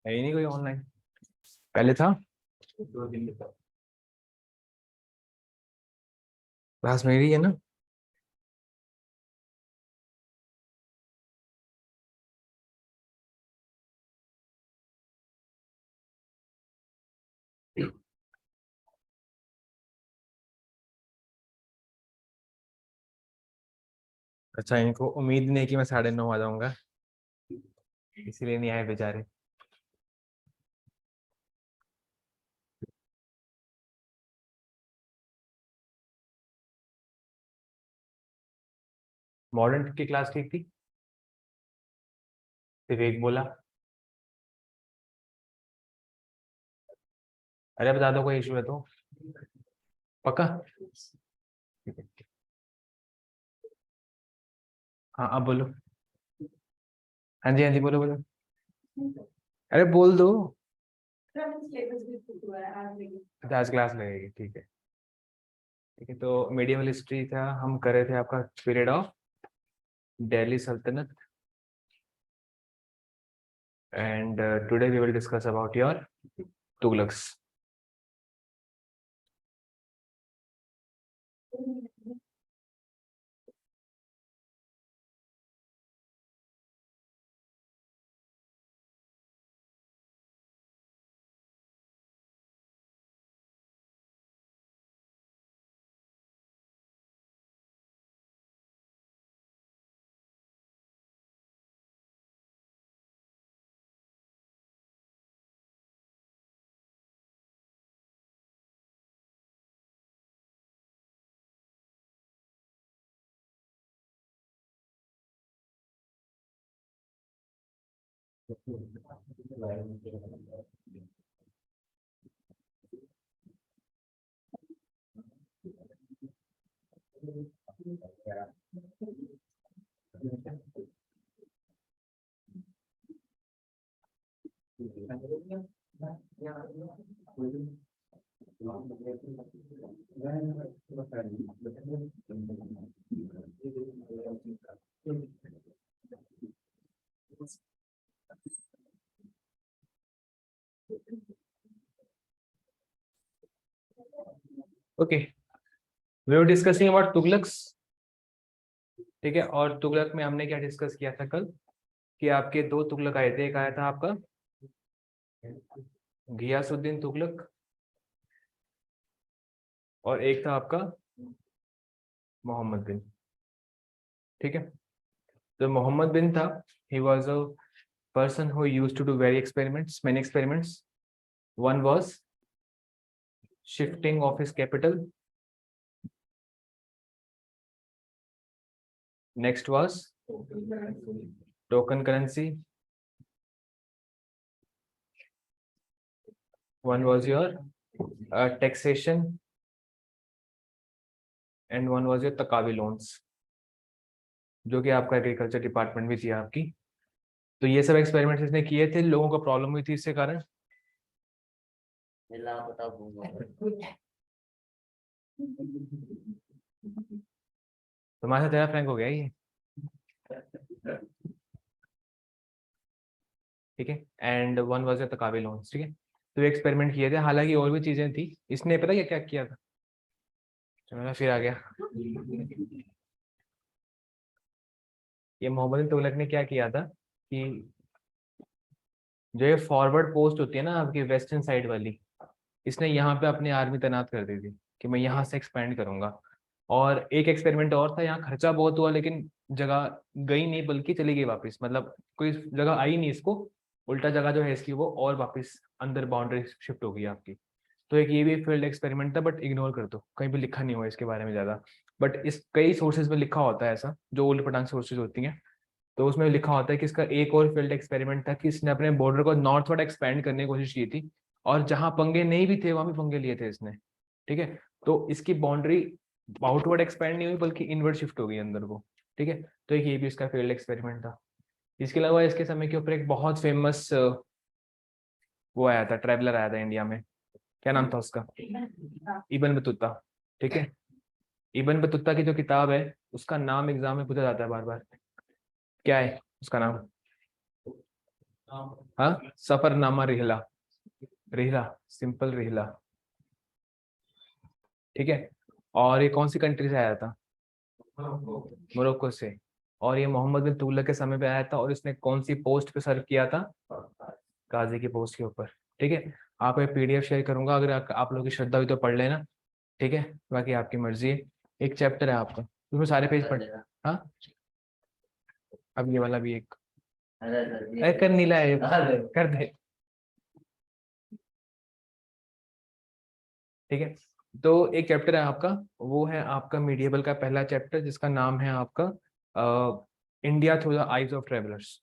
है ही नहीं कोई ऑनलाइन। पहले था 2 दिन क्लास मेरी है ना। अच्छा, इनको उम्मीद नहीं कि मैं 9:30 आ जाऊंगा, इसीलिए नहीं आए बेचारे। मॉडर्न की क्लास ठीक थी, सिर्फ एक बोला। अरे बता दो कोई इशू है तो। पक्का। हाँ अब बोलो। हाँ जी हाँ जी, बोलो बोलो। अरे बोल दो। अच्छा, आज क्लास लगेगी, ठीक है। ठीक है, तो मीडियवल हिस्ट्री था, हम कर रहे थे आपका पीरियड ऑफ दिल्ली सल्तनत। And today we will discuss about your Tughlaqs. Okay, we were discussing about Tughlaqs. ठीक है, और तुगलक में हमने क्या डिस्कस किया था कल, कि आपके दो तुगलक आए थे। एक आया था आपका घियासुद्दीन तुगलक, और एक था आपका मोहम्मद बिन। ठीक है, तो मोहम्मद बिन था, he was a person who used to do many experiments. One was shifting of his capital. Next was token currency. One was your taxation, and one was your taccavi loans, जो कि आपका एग्रीकल्चर डिपार्टमेंट भी थी आपकी। तो ये सब experiments इसने किए थे, लोगों को प्रॉब्लम हुई थी इसके कारण। तुम्हारे साथ तेरा फ्रैंक हो गया ये। ठीक है, and one was your taccavi loans. ठीक है, तो एक्सपेरिमेंट किए थे, हालांकि और भी चीजें थी। इसने पता क्या क्या किया था, चलो फिर आ गया। ये मोहम्मद बिन तुगलक ने क्या किया था कि जो ये फॉरवर्ड पोस्ट होती है ना आपकी वेस्टर्न साइड वाली, इसने यहाँ पे अपनी आर्मी तैनात कर दी थी कि मैं यहाँ से एक्सपेंड करूंगा। और एक एक्सपेरिमेंट और था, यहाँ खर्चा बहुत हुआ लेकिन जगह गई नहीं बल्कि चली गई वापस, मतलब कोई जगह आई नहीं इसको, उल्टा जगह जो है इसकी वो और वापस अंदर बाउंड्री शिफ्ट हो गई आपकी। तो एक ये भी फील्ड एक्सपेरिमेंट था, बट इग्नोर कर दो, कहीं भी लिखा नहीं हुआ इसके बारे में ज्यादा। बट इस कई सोर्सेज में लिखा होता है ऐसा, जो ओल्ड पटांग सोर्सेज होती हैं, तो उसमें लिखा होता है कि इसका एक और फील्ड एक्सपेरिमेंट था कि इसने अपने बॉर्डर को नॉर्थवर्ड एक्सपेंड करने की कोशिश की थी, और जहां पंगे नहीं भी थे वहां भी पंगे लिए थे इसने। ठीक है, तो इसकी बाउंड्री आउटवर्ड एक्सपेंड नहीं हुई बल्कि इनवर्ड शिफ्ट हो गई अंदर को। ठीक है, तो एक ये भी इसका फील्ड एक्सपेरिमेंट था। इसके अलावा इसके समय के ऊपर एक बहुत फेमस वो आया था, ट्रेवलर आया था इंडिया में, क्या नाम था उसका, इबन बतूता। ठीक है, इबन बतूता की जो किताब है उसका नाम एग्जाम में पूछा जाता है बार बार, क्या है उसका नाम। हाँ, सफरनामा रिहला, रिहला, सिंपल रिहला। ठीक है। और ये कौन सी कंट्री से आया था? मोरक्को से। और ये मोहम्मद बिन तुगलक के समय पे आया था, और इसने कौन सी पोस्ट पे सर्व किया था? गाजी की पोस्ट के ऊपर। ठीक है। आपको एक पीडीएफ शेयर करूंगा, अगर आप लोगों की श्रद्धा हुई तो पढ़ लेना। ठीक है, बाकी आपकी मर्जी है। एक चैप्टर है आपका, उसमें सारे पेज पढ़। हाँ, अब ये वाला भी एक, अरे कर नीला है, कर दे। ठीक है। तो एक चैप्टर है आपका, वो है आपका मीडिएवल का पहला चैप्टर, जिसका नाम है आपका India through the eyes of travellers.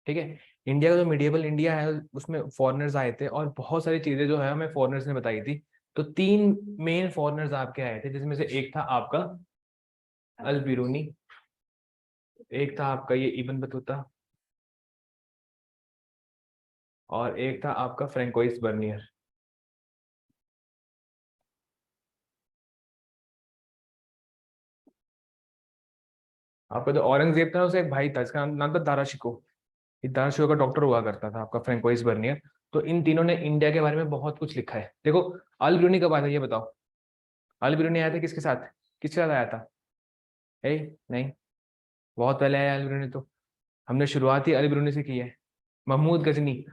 ठीक है। इंडिया का जो मीडिएवल इंडिया है, उसमें फॉरेनर्स आए थे, और बहुत सारी चीजें जो है हमें फॉरेनर्स ने बताई थी। तो तीन मेन फॉरेनर्स आपके आए थे, जिसमें से एक था आपका अल बिरूनी, एक था आपका ये इब्न बतूता, और एक था आपका फ्रेंकोइस बर्नियर। आपका जो औरंगजेब था, उसे एक भाई था, इसका नाम था दारा शिकोह। ये दारा शिकोह का डॉक्टर हुआ करता था आपका फ्रेंकोइस बर्नियर। तो इन तीनों ने इंडिया के बारे में बहुत कुछ लिखा है। देखो, अल बिरूनी कब आया था ये बताओ? अल बिरूनी आया था किसके साथ? किसके साथ आया था? ए नहीं, बहुत पहले आया अल बिरूनी तो। हमने शुरुआत ही अल बिरूनी से की है। महमूद गजनी,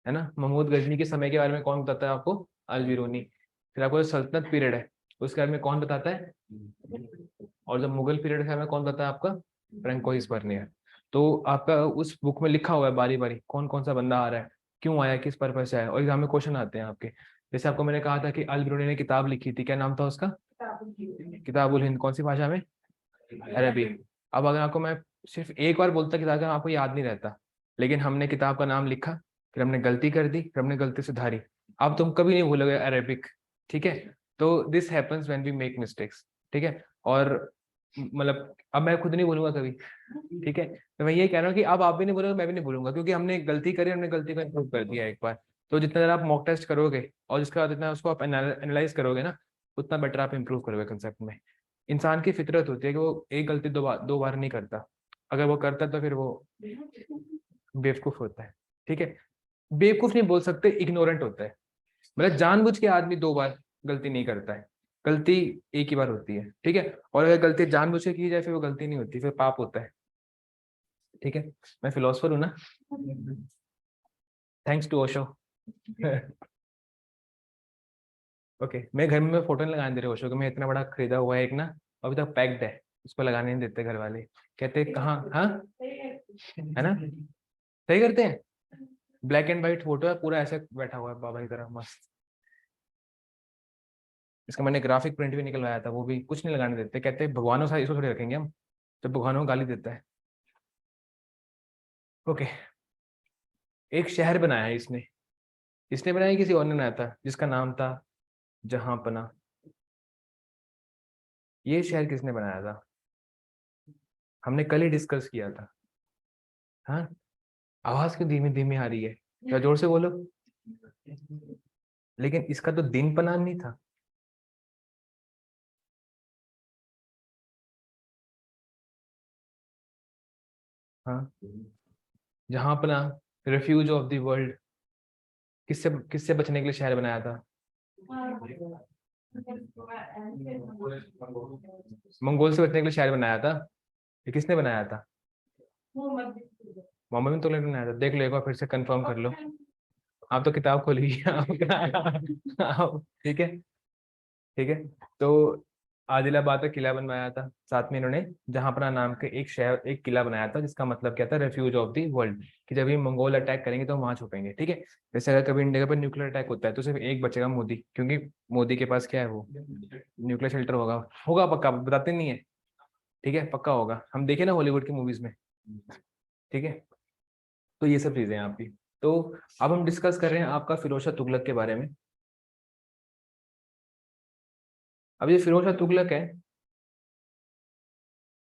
है ना, महमूद गजनी के समय के बारे में कौन बताता है आपको? अल बिरूनी। फिर आपको जो सल्तनत पीरियड है, उसके बारे में कौन बताता है? और जब मुगल पीरियड है, हमें कौन बताता है आपका? Francois Bernier. तो आपका उस बुक में लिखा हुआ है बारी बारी कौन कौन सा बंदा आ रहा है, क्यों आया, किस पर्पज से आया, और एग्जाम में क्वेश्चन आते हैं आपके। जैसे आपको मैंने कहा था कि अल बिरूनी ने किताब लिखी थी, क्या नाम था उसका? किताबुल हिंद। कौन सी भाषा में? अरबी। अब अगर आपको मैं सिर्फ एक बार बोलता किताब का नाम, आपको याद नहीं रहता। लेकिन हमने किताब का नाम लिखा, फिर हमने गलती कर दी, फिर हमने गलती सुधारी। अब तुम कभी नहीं भूलोगे अरेबिक। ठीक है। तो this happens when we make mistakes. ठीक है। और मतलब अब मैं खुद नहीं भूलूंगा कभी। ठीक है। तो मैं ये कह रहा हूँ कि अब आप भी नहीं बोलोगे, मैं भी नहीं भूलूंगा, क्योंकि हमने गलती करी, हमने गलती को इम्प्रूव कर दिया एक बार। तो जितना देर आप मॉक टेस्ट करोगे, और जिसके बाद जितना उसको आप एनालाइज करोगे ना, उतना बेटर आप इंप्रूव करोगे कंसेप्ट में। इंसान की फितरत होती है कि वो एक गलती दो बार नहीं करता। अगर वो करता है तो फिर वो बेवकूफ होता है। ठीक है। बेवकूफ नहीं बोल सकते, इग्नोरेंट होता है। मतलब जानबूझ के आदमी दो बार गलती नहीं करता है, गलती एक ही बार होती है। ठीक है। और अगर गलती जानबूझ के की जाए, फिर वो गलती नहीं होती, फिर पाप होता है। ठीक है। मैं फिलोसफर हूँ ना, थैंक्स टू ओशो। ओके, मैं घर में फोटो नहीं लगाने दे रहे ओशो को, मैं इतना बड़ा खरीदा हुआ है एक ना, अभी तक पैक्ड है, उसको लगाने नहीं देते घर वाले। कहते कहाँ, हाँ, है ना, सही करते हैं। ब्लैक एंड व्हाइट फोटो है, पूरा ऐसे बैठा हुआ है बाबा की तरह मस्त। इसका मैंने ग्राफिक प्रिंट भी निकलवाया था, वो भी कुछ नहीं लगाने देते, कहते हैं भगवानों से इसको थोड़ी रखेंगे हम, तो भगवानों को गाली देता है। ओके। एक शहर बनाया है इसने, इसने बनाया किसी और ने बनाया था, जिसका नाम था जहांपना। ये शहर किसने बनाया था? हमने कल ही डिस्कस किया था। हाँ, आवाज क्यों धीमी धीमी आ रही है, क्या जोर से बोलो। लेकिन इसका तो दिन पना नहीं था। हाँ, जहांपना, रेफ्यूज ऑफ द वर्ल्ड। किससे किससे बचने के लिए शहर बनाया था? मंगोल से बचने के लिए शहर बनाया था। ये किसने बनाया था? मोहम्मद बिन तुगलक ने बनाया था। देख लो एक बार फिर से कंफर्म कर लो। आप तो किताब खोली है ठीक है। ठीक है। तो आदिलाबाद का किला बनवाया था, साथ में इन्होंने जहांपना नाम के एक शहर, एक किला बनाया था, जिसका मतलब क्या था? रेफ्यूज ऑफ द वर्ल्ड, कि जब ये मंगोल अटैक करेंगे तो वहां छुपेंगे। ठीक है। जैसे अगर कभी इंडिया पर न्यूक्लियर अटैक होता है, तो सिर्फ एक बचेगा, मोदी, क्योंकि मोदी के पास क्या है, वो न्यूक्लियर शेल्टर होगा। होगा पक्का, बताते नहीं है। ठीक है, पक्का होगा, हम देखे ना हॉलीवुड की मूवीज में। ठीक है। तो ये सब चीजें हैं आपकी। तो अब हम डिस्कस कर रहे हैं आपका फिरोज शाह तुगलक के बारे में। अब ये फिरोज शाह तुगलक है,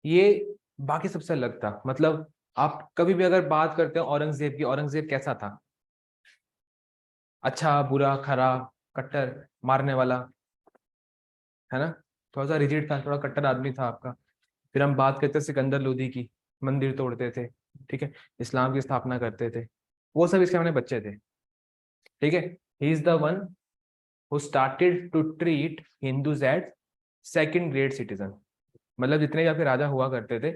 ये बाकी सबसे अलग था। मतलब आप कभी भी अगर बात करते हैं औरंगजेब की, औरंगजेब कैसा था? अच्छा, बुरा, खरा, कट्टर, मारने वाला, है ना, थोड़ा सा रिजिड था, थोड़ा कट्टर आदमी था आपका। फिर हम बात करते हैं सिकंदर लोदी की, मंदिर तोड़ते थे। ठीक है। इस्लाम की स्थापना करते थे। वो सब इसके अपने बच्चे थे, ठीक है। He is the one who started to treat Hindus as second grade citizen. मतलब जितने भी आपके राजा हुआ करते थे,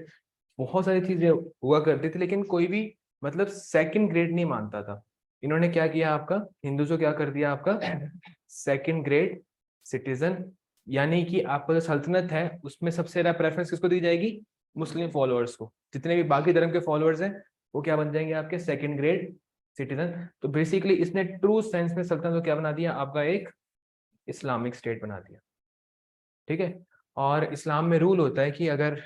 बहुत सारी चीजें हुआ करती थी, लेकिन कोई भी मतलब सेकंड ग्रेड नहीं मानता था। इन्होंने क्या किया, आपका हिंदू को क्या कर दिया, आपका सेकंड ग्रेड सिटीजन। यानी कि आपका जो सल्तनत है उसमें सबसे ज्यादा प्रेफरेंस किसको दी जाएगी, मुस्लिम फॉलोअर्स को। जितने भी बाकी धर्म के फॉलोअर्स हैं वो क्या बन जाएंगे, आपके सेकंड ग्रेड सिटीजन। तो बेसिकली इसने ट्रू सेंस में सल्तनत को क्या बना दिया, आपका एक इस्लामिक स्टेट बना दिया, ठीक है। और इस्लाम में रूल होता है कि अगर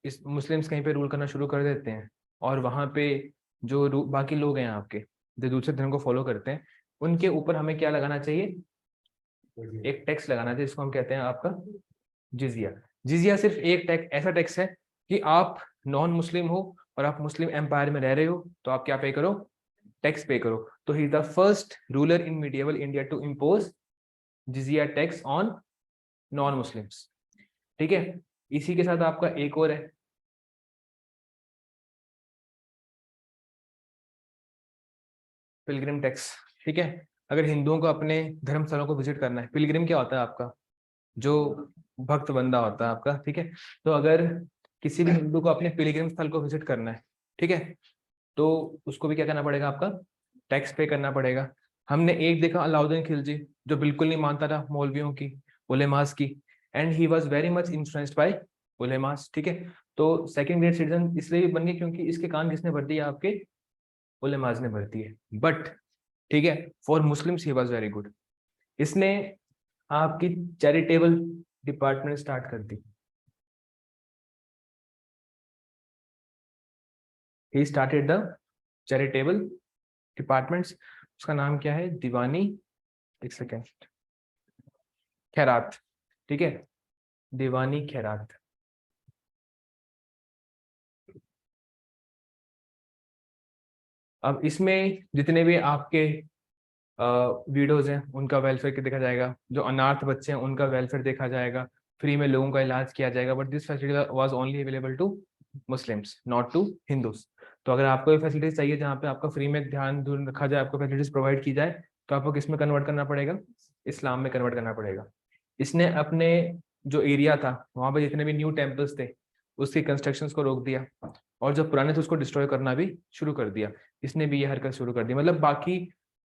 इस मुस्लिम्स कहीं पे रूल करना शुरू कर देते हैं और वहां पे जो बाकी लोग हैं आपके जो दूसरे धर्म को फॉलो करते हैं, उनके ऊपर हमें क्या लगाना चाहिए, एक टैक्स लगाना चाहिए, जिसको हम कहते हैं आपका जिजिया। जिजिया सिर्फ एक टैक्स, ऐसा टैक्स है कि आप नॉन मुस्लिम हो और आप मुस्लिम एम्पायर में रह रहे हो तो आप क्या पे करो, टैक्स पे करो। तो he is the first ruler in medieval India to impose jizya tax on non Muslims, ठीक है। इसी के साथ आपका एक और है, पिलग्रिम टैक्स, ठीक है। अगर हिंदुओं को अपने धर्म स्थलों को विजिट करना है, पिलग्रिम क्या होता है आपका, जो भक्त बंदा होता है आपका, ठीक है। तो अगर किसी भी हिंदू को अपने पिलग्रिम स्थल को विजिट करना है, ठीक है, तो उसको भी क्या करना पड़ेगा, आपका टैक्स पे करना पड़ेगा। हमने एक देखा अलाउद्दीन खिलजी, जो बिल्कुल नहीं मानता था मौलवियों की, उलेमास की, and he was very much influenced by उलेमास, ठीक है। तो सेकंड ग्रेड सिटीजन इसलिए भी बन गए क्योंकि इसके कान किसने भर दिया, आपके उलेमास ने भर दिए। बट ठीक है, for Muslims he was very good. इसने आपकी चैरिटेबल डिपार्टमेंट स्टार्ट कर दी। He started the charitable departments. उसका नाम क्या है, दीवानी, एक सेकेंड, खैरात, ठीक है, दीवानी खैरात। अब इसमें जितने भी आपके वीडियोज हैं उनका वेलफेयर देखा जाएगा, जो अनाथ बच्चे हैं उनका वेलफेयर देखा जाएगा, फ्री में लोगों का इलाज किया जाएगा। But this facility was only available to Muslims, not to Hindus. तो अगर आपको ये फैसिलिटीज चाहिए जहाँ पे आपका फ्री में ध्यान दूर रखा जाए, आपको फैसिलिटीज प्रोवाइड की जाए, तो आपको किस में कन्वर्ट करना पड़ेगा, इस्लाम में कन्वर्ट करना पड़ेगा। इसने अपने जो एरिया था वहाँ पे जितने भी न्यू टेम्पल्स थे उसकी कंस्ट्रक्शन को रोक दिया, और जो पुराने थे उसको डिस्ट्रॉय करना भी शुरू कर दिया। इसने भी ये हरकत शुरू कर दी। मतलब बाकी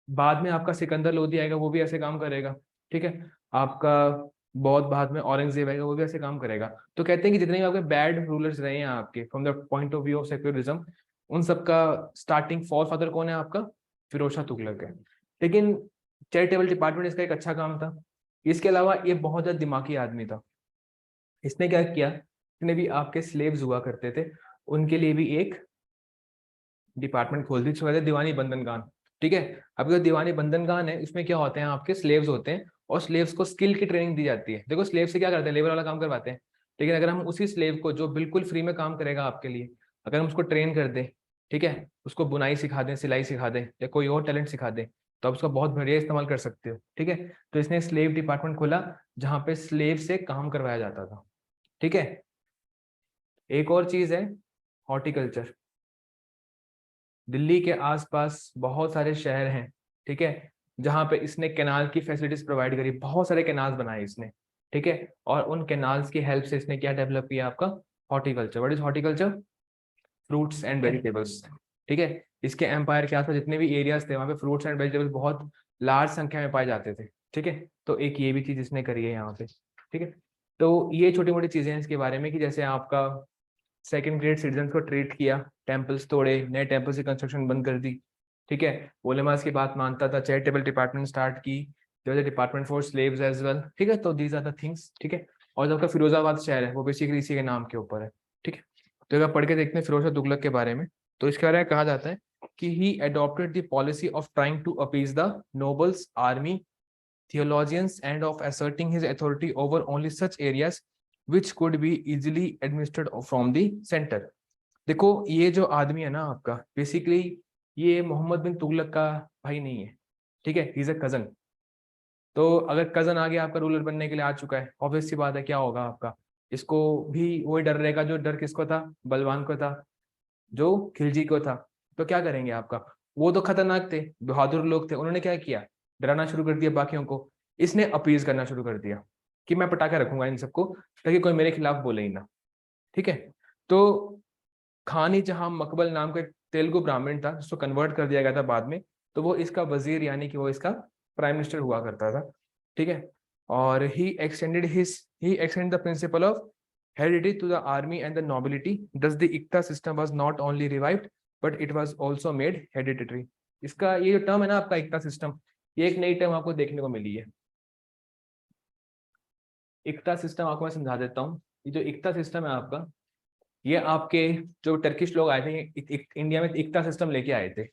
बाद में आपका सिकंदर लोधी आएगा वो भी ऐसे काम करेगा, ठीक है। आपका बहुत बाद में औरंगजेब आएगा वो भी ऐसे काम करेगा। तो कहते हैं कि जितने भी आपके बैड रूलर्स रहे हैं आपके from the point of view of secularism, उन सबका स्टार्टिंग फॉर फादर कौन है, आपका फिरोज शाह तुगलक है। लेकिन चैरिटेबल डिपार्टमेंट इसका एक अच्छा काम था। इसके अलावा ये बहुत ज्यादा दिमागी आदमी था। इसने क्या किया, जितने भी आपके स्लेव्स हुआ करते थे उनके लिए भी एक डिपार्टमेंट खोल दी, जिसको कहते हैं दीवानी बंधनगान, ठीक है। अब जो दीवानी बंधनगान है उसमें क्या होते हैं, आपके स्लेव्स होते हैं और स्लेव्स को स्किल की ट्रेनिंग दी जाती है। देखो स्लेव से क्या करते हैं, लेबर वाला काम करवाते हैं, लेकिन अगर हम उसी स्लेव को जो बिल्कुल फ्री में काम करेगा आपके लिए, अगर हम उसको ट्रेन कर दें, ठीक है, उसको बुनाई सिखा दें, सिलाई सिखा दें या कोई और टैलेंट सिखा दें, तो आप उसका बहुत बढ़िया इस्तेमाल कर सकते हो, ठीक है। तो इसने स्लेव डिपार्टमेंट खोला जहाँ पे स्लेव से काम करवाया जाता था, ठीक है। एक और चीज है, हॉर्टिकल्चर। दिल्ली के आसपास बहुत सारे शहर हैं, ठीक है, जहाँ पे इसने कैनाल की फैसिलिटीज प्रोवाइड करी, बहुत सारे कैनाल्स बनाए इसने, ठीक है। और उन कैनाल्स की हेल्प से इसने क्या डेवलप किया, आपका horticulture. What is horticulture, fruits and vegetables, ठीक है। इसके एम्पायर के आसपास जितने भी एरियाज थे वहाँ पे फ्रूट्स एंड वेजिटेबल्स बहुत लार्ज संख्या में पाए जाते थे, ठीक है। तो एक ये भी चीज इसने करी है यहाँ पे, ठीक है। तो ये छोटी मोटी चीजें हैं इसके बारे में कि जैसे आपका सेकंड ग्रेड सिटीजन को ट्रीट किया, टेम्पल्स तोड़े, नए टेम्पल्स की कंस्ट्रक्शन बंद कर दी, ठीक है। उलेमास की बात मानता था, चैरिटेबल डिपार्टमेंट स्टार्ट की, department for slaves as well, ठीक है। तो दीज आर द थिंग्स, ठीक है। और जो आपका फिरोजाबाद शहर है वो बेसिकली इसी के नाम के ऊपर है, ठीक है। तो अगर पढ़ के देखते हैं फिरोज शाह तुगलक के बारे में, तो इसके बारे में कहा जाता है कि he adopted the policy of trying to appease the nobles, army, theologians and of asserting his authority over only such areas which could be easily administered from the center। देखो ये जो आदमी है ना आपका, बेसिकली ये मोहम्मद बिन तुगलक का भाई नहीं है, ठीक है, ही इज अ कजन। तो अगर कजन आगे आपका रूलर बनने के लिए आ चुका है, ऑब्वियस सी बात है क्या होगा आपका, इसको भी वही डर रहेगा जो डर किसको था, बलवान को था, जो खिलजी को था। तो क्या करेंगे आपका, वो तो खतरनाक थे, बहादुर लोग थे, उन्होंने क्या किया, डराना शुरू कर दिया बाकियों को। इसने अपीज करना शुरू कर दिया कि मैं पटाखा रखूंगा इन सबको, ताकि कोई मेरे खिलाफ बोले ही ना। ठीक है, तो खान जहां मकबल नाम का एक तेलुगु ब्राह्मण था, जिसको कन्वर्ट कर दिया गया था बाद में, तो वो इसका वजीर यानी कि वो इसका प्राइम मिनिस्टर हुआ करता था। ठीक है, और he extend the principle of heredity to the army and the nobility. Thus the ICTA system was not only revived but it was also made hereditary. इसका ये जो टर्म है ना आपका ICTA सिस्टम, ये एक नई टर्म आपको देखने को मिली है। ICTA सिस्टम आपको मैं समझा देता हूँ। ये जो ICTA सिस्टम है आपका, ये आपके जो टर्किश लोग आए थे इंडिया में, ICTA सिस्टम लेके आए थे।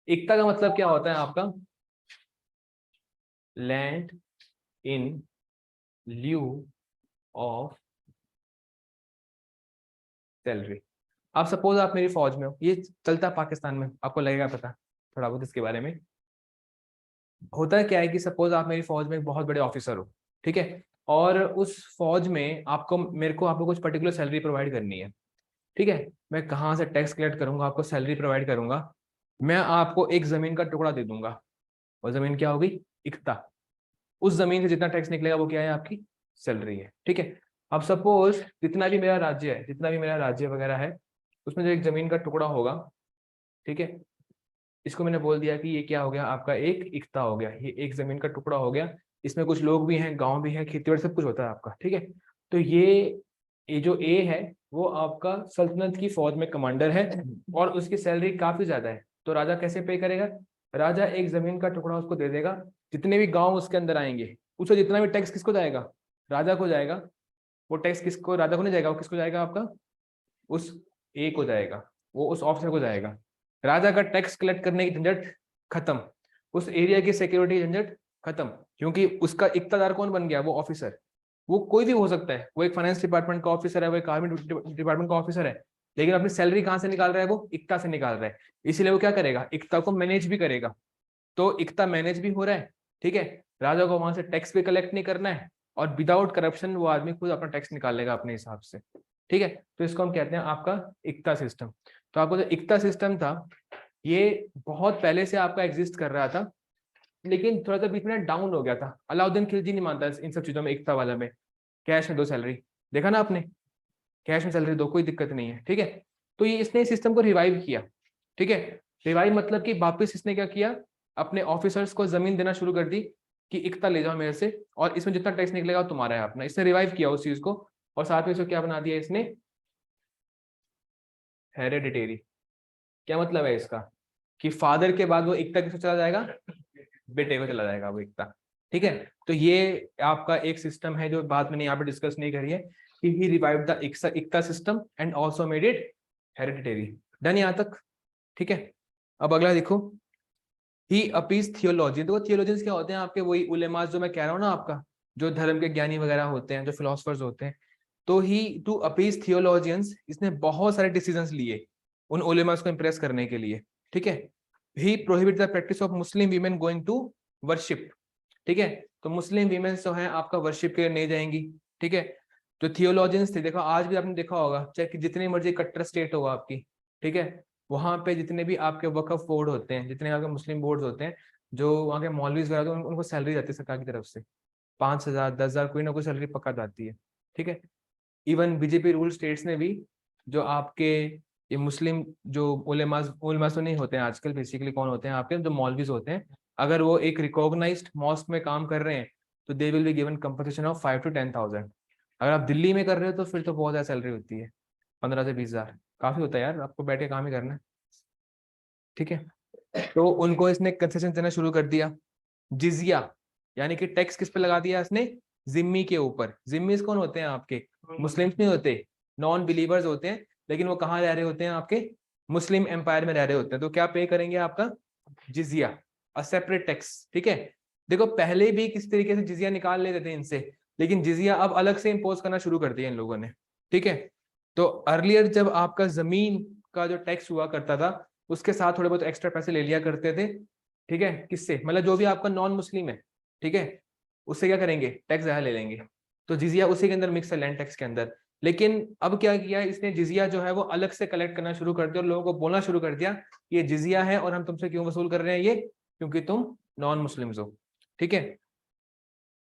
ICTA का मतलब क्या होता है आपका, land in lieu of salary. आप सपोज आप मेरी फौज में हो, ये चलता है पाकिस्तान में, आपको लगेगा पता थोड़ा बहुत इसके बारे में। होता क्या है कि सपोज आप मेरी फौज में एक बहुत बड़े ऑफिसर हो, ठीक है, और उस फौज में आपको कुछ पर्टिकुलर सैलरी प्रोवाइड करनी है। ठीक है, मैं कहाँ से टैक्स कलेक्ट करूंगा, आपको सैलरी प्रोवाइड करूंगा, मैं आपको एक जमीन का टुकड़ा दे दूंगा। वो जमीन क्या होगी, इक्ता। उस जमीन से जितना टैक्स निकलेगा वो क्या है, आपकी सैलरी है। ठीक है, अब सपोज जितना भी मेरा राज्य वगैरह है, उसमें जो एक जमीन का टुकड़ा होगा, ठीक है, इसको मैंने बोल दिया कि ये क्या हो गया, आपका एक इक्ता हो गया, ये एक जमीन का टुकड़ा हो गया। इसमें कुछ लोग भी हैं, गांव भी है, खेती बाड़ी सब कुछ होता है आपका। ठीक है, तो ये जो ए है वो आपका सल्तनत की फौज में कमांडर है, और उसकी सैलरी काफी ज्यादा है। तो राजा कैसे पे करेगा, राजा एक जमीन का टुकड़ा उसको दे देगा, जितने भी गांव उसके अंदर आएंगे, उससे जितना भी टैक्स किसको जाएगा, राजा को जाएगा। वो टैक्स किसको, राजा को नहीं जाएगा, वो किसको जाएगा, आपका उस ए को जाएगा, वो उस ऑफिसर को जाएगा। राजा का टैक्स कलेक्ट करने की झंझट खत्म, उस एरिया की सिक्योरिटी झंझट खत्म, क्योंकि उसका इक्तादार कौन बन गया, वो ऑफिसर। वो कोई भी हो सकता है, वो एक फाइनेंस डिपार्टमेंट का ऑफिसर है, वो एक आर्मी डिपार्टमेंट का ऑफिसर है, लेकिन अपनी सैलरी कहां से निकाल रहा है, वो इक्ता से निकाल रहा है। इसीलिए वो क्या करेगा, इक्ता को मैनेज भी करेगा। तो इक्ता मैनेज भी हो रहा है। ठीक है, राजा को वहां से टैक्स भी कलेक्ट नहीं करना है, और विदाउट करप्शन वो आदमी खुद अपना टैक्स निकाल लेगा अपने हिसाब से। ठीक है, तो इसको हम कहते हैं आपका इक्ता सिस्टम। तो आपको जो इक्ता सिस्टम था, ये बहुत पहले से आपका एग्जिस्ट कर रहा था, लेकिन थोड़ा सा बीच में डाउन हो गया था। अलाउद्दीन खिलजी नहीं मानता इन सब चीजों में, इक्ता वाला में कैश में दो सैलरी, देखा ना आपने, कैश में सैलरी दो, कोई दिक्कत नहीं है। ठीक है, तो ये इसने सिस्टम को रिवाइव किया। ठीक है, रिवाइव मतलब कि वापस इसने क्या किया, अपने ऑफिसर्स को जमीन देना शुरू कर दी कि इक्ता ले जाओ मेरे से, और इसमें जितना टैक्स निकलेगा तुम्हारा है अपना। इसने रिवाइव किया उस चीज को, और साथ में इसको क्या बना दिया इसने, हेरेडिटेरी। क्या मतलब है इसका, कि फादर के बाद वो इक्ता किसको चला जाएगा, बेटे को चला जाएगा वो इक्ता। ठीक है, तो ये आपका एक सिस्टम है जो बात मैंने यहाँ पे डिस्कस नहीं करी है, कि he revive the iqta system and also made it hereditary. Done यहाँ तक। ठीक है, अब अगला देखो, ही अपीज थियोलॉजी। देखो थियोलॉजियंस क्या होते हैं आपके, वही उलेमास जो मैं कह रहा हूँ ना आपका, जो धर्म के ज्ञानी वगैरह होते हैं, जो फिलोसफर्स होते हैं। तो ही टू अपीज थियोलॉजियंस, इसने बहुत सारे डिसीजंस लिए उन उलेमास को इंप्रेस करने के लिए। ठीक है, he prohibit the practice of Muslim women going to worship. ठीक है, तो मुस्लिम वीमेन जो है आपका वर्शिप के लिए नहीं जाएंगी। ठीक है, जो थियोलॉजियंस थे, देखो आज भी आपने देखा होगा, चाहे कि जितनी मर्जी कट्टर स्टेट हो आपकी, ठीक है, वहां पे जितने भी आपके वक्फ बोर्ड होते हैं, जितने आपके मुस्लिम बोर्ड होते हैं, जो वहाँ के मौलवीज वगैरह होते हैं, उनको सैलरी जाती है सरकार की तरफ से, 5,000 10,000 कोई ना कोई सैलरी पक्का जाती है। ठीक है, इवन बीजेपी रूल स्टेट्स ने भी, जो आपके ये मुस्लिम जो उलेमास तो नहीं होते हैं आजकल, बेसिकली कौन होते हैं आपके, जो मौलवीज होते हैं, अगर वो एक रिकॉग्नाइज्ड मॉस्क में काम कर रहे हैं, तो they will be given compensation of 5 to 10,000। अगर आप दिल्ली में कर रहे हो तो फिर तो बहुत ज्यादा सैलरी होती है, 15 से 20,000 काफी होता है यार, आपको बैठ के काम ही करना है। ठीक है, तो उनको इसने कंसेशन देना शुरू कर दिया। जिजिया यानी कि टैक्स किस पे लगा दिया इसने, जिम्मी के ऊपर। जिम्मीज कौन होते हैं आपके, मुस्लिम्स नहीं होते, नॉन बिलीवर्स होते हैं, लेकिन वो कहाँ रह रहे होते हैं, आपके मुस्लिम एम्पायर में रह रहे होते हैं। तो क्या पे करेंगे, आपका जिजिया, अ सेपरेट टैक्स। ठीक है, देखो पहले भी किस तरीके से जिजिया निकाल लेते थे इनसे, लेकिन जिजिया अब अलग से इम्पोज करना शुरू कर दिया इन लोगों ने। ठीक है, तो अर्लियर जब आपका जमीन का जो टैक्स हुआ करता था, उसके साथ थोड़े बहुत एक्स्ट्रा पैसे ले लिया करते थे। ठीक है, किससे, मतलब जो भी आपका नॉन मुस्लिम है, ठीक है, उससे क्या करेंगे, टैक्स ज्यादा ले लेंगे। तो जिजिया उसी के अंदर मिक्स है, लैंड टैक्स के अंदर। लेकिन अब क्या किया इसने, जिजिया जो है वो अलग से कलेक्ट करना शुरू कर दिया और लोगों को बोलना शुरू कर दिया ये जिजिया है और हम तुमसे क्यों वसूल कर रहे हैं ये, क्योंकि तुम नॉन मुस्लिम्स हो। ठीक है,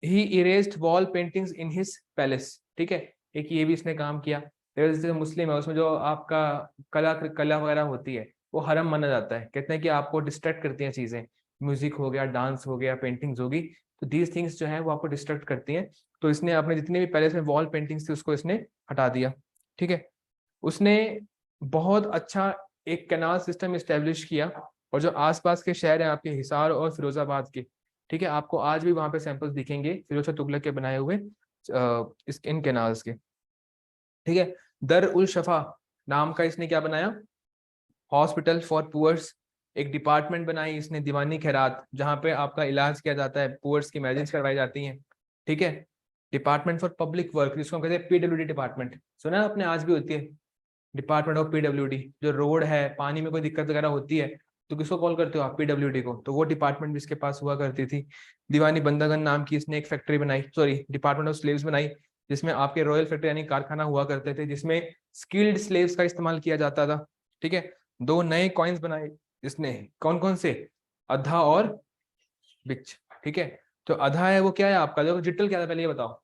he erased wall paintings in his palace. ठीक है, एक ये भी इसने काम किया। जैसे मुस्लिम है उसमें जो आपका कला कला वगैरह होती है वो हरम माना जाता है, कहते हैं कि आपको डिस्ट्रैक्ट करती हैं चीजें, म्यूजिक हो गया, डांस हो गया, पेंटिंग्स होगी, तो दीज थिंग्स जो है वो आपको डिस्ट्रैक्ट करती हैं। तो इसने अपने जितने भी पैलेस में वॉल पेंटिंग्स थी उसको इसने हटा दिया। ठीक है, उसने बहुत अच्छा एक कैनाल सिस्टम इस्टेब्लिश किया, और जो आसपास के शहर हैं आपके हिसार और फिरोजाबाद के, ठीक है, आपको आज भी वहां पे सैंपल्स दिखेंगे फिरोज शाह तुगलक के बनाए हुए इस इन कैनाल्स के। ठीक है, दर उल शफा नाम का इसने क्या बनाया, हॉस्पिटल फॉर पुअर्स, एक डिपार्टमेंट बनाई इसने, दीवानी खैरात, जहाँ पे आपका इलाज किया जाता है, पुअर्स की मेडिसिन करवाई जाती हैं। ठीक है, डिपार्टमेंट फॉर पब्लिक वर्क जिसको हम कहते हैं पीडब्ल्यूडी डिपार्टमेंट, सुना है आपने, आज भी होती है डिपार्टमेंट ऑफ पीडब्ल्यूडी। जो रोड है, पानी में कोई दिक्कत वगैरह होती है तो किसको कॉल करते हो आप, पीडब्ल्यूडी को, तो वो डिपार्टमेंट भी इसके पास हुआ करती थी। दीवानी बंदागन नाम की इसने एक फैक्ट्री बनाई, सॉरी डिपार्टमेंट ऑफ स्लेव्स बनाई, जिसमें आपके रॉयल फैक्ट्री यानी कारखाना हुआ करते थे जिसमें स्किल्ड स्लेव्स का इस्तेमाल किया जाता था। ठीक है, दो नए कॉइन्स बनाए इसने, कौन कौन से, अधा और बिच। ठीक है, तो अधा है वो क्या है आपका, देखो डिजिटल क्या था पहले ये बताओ,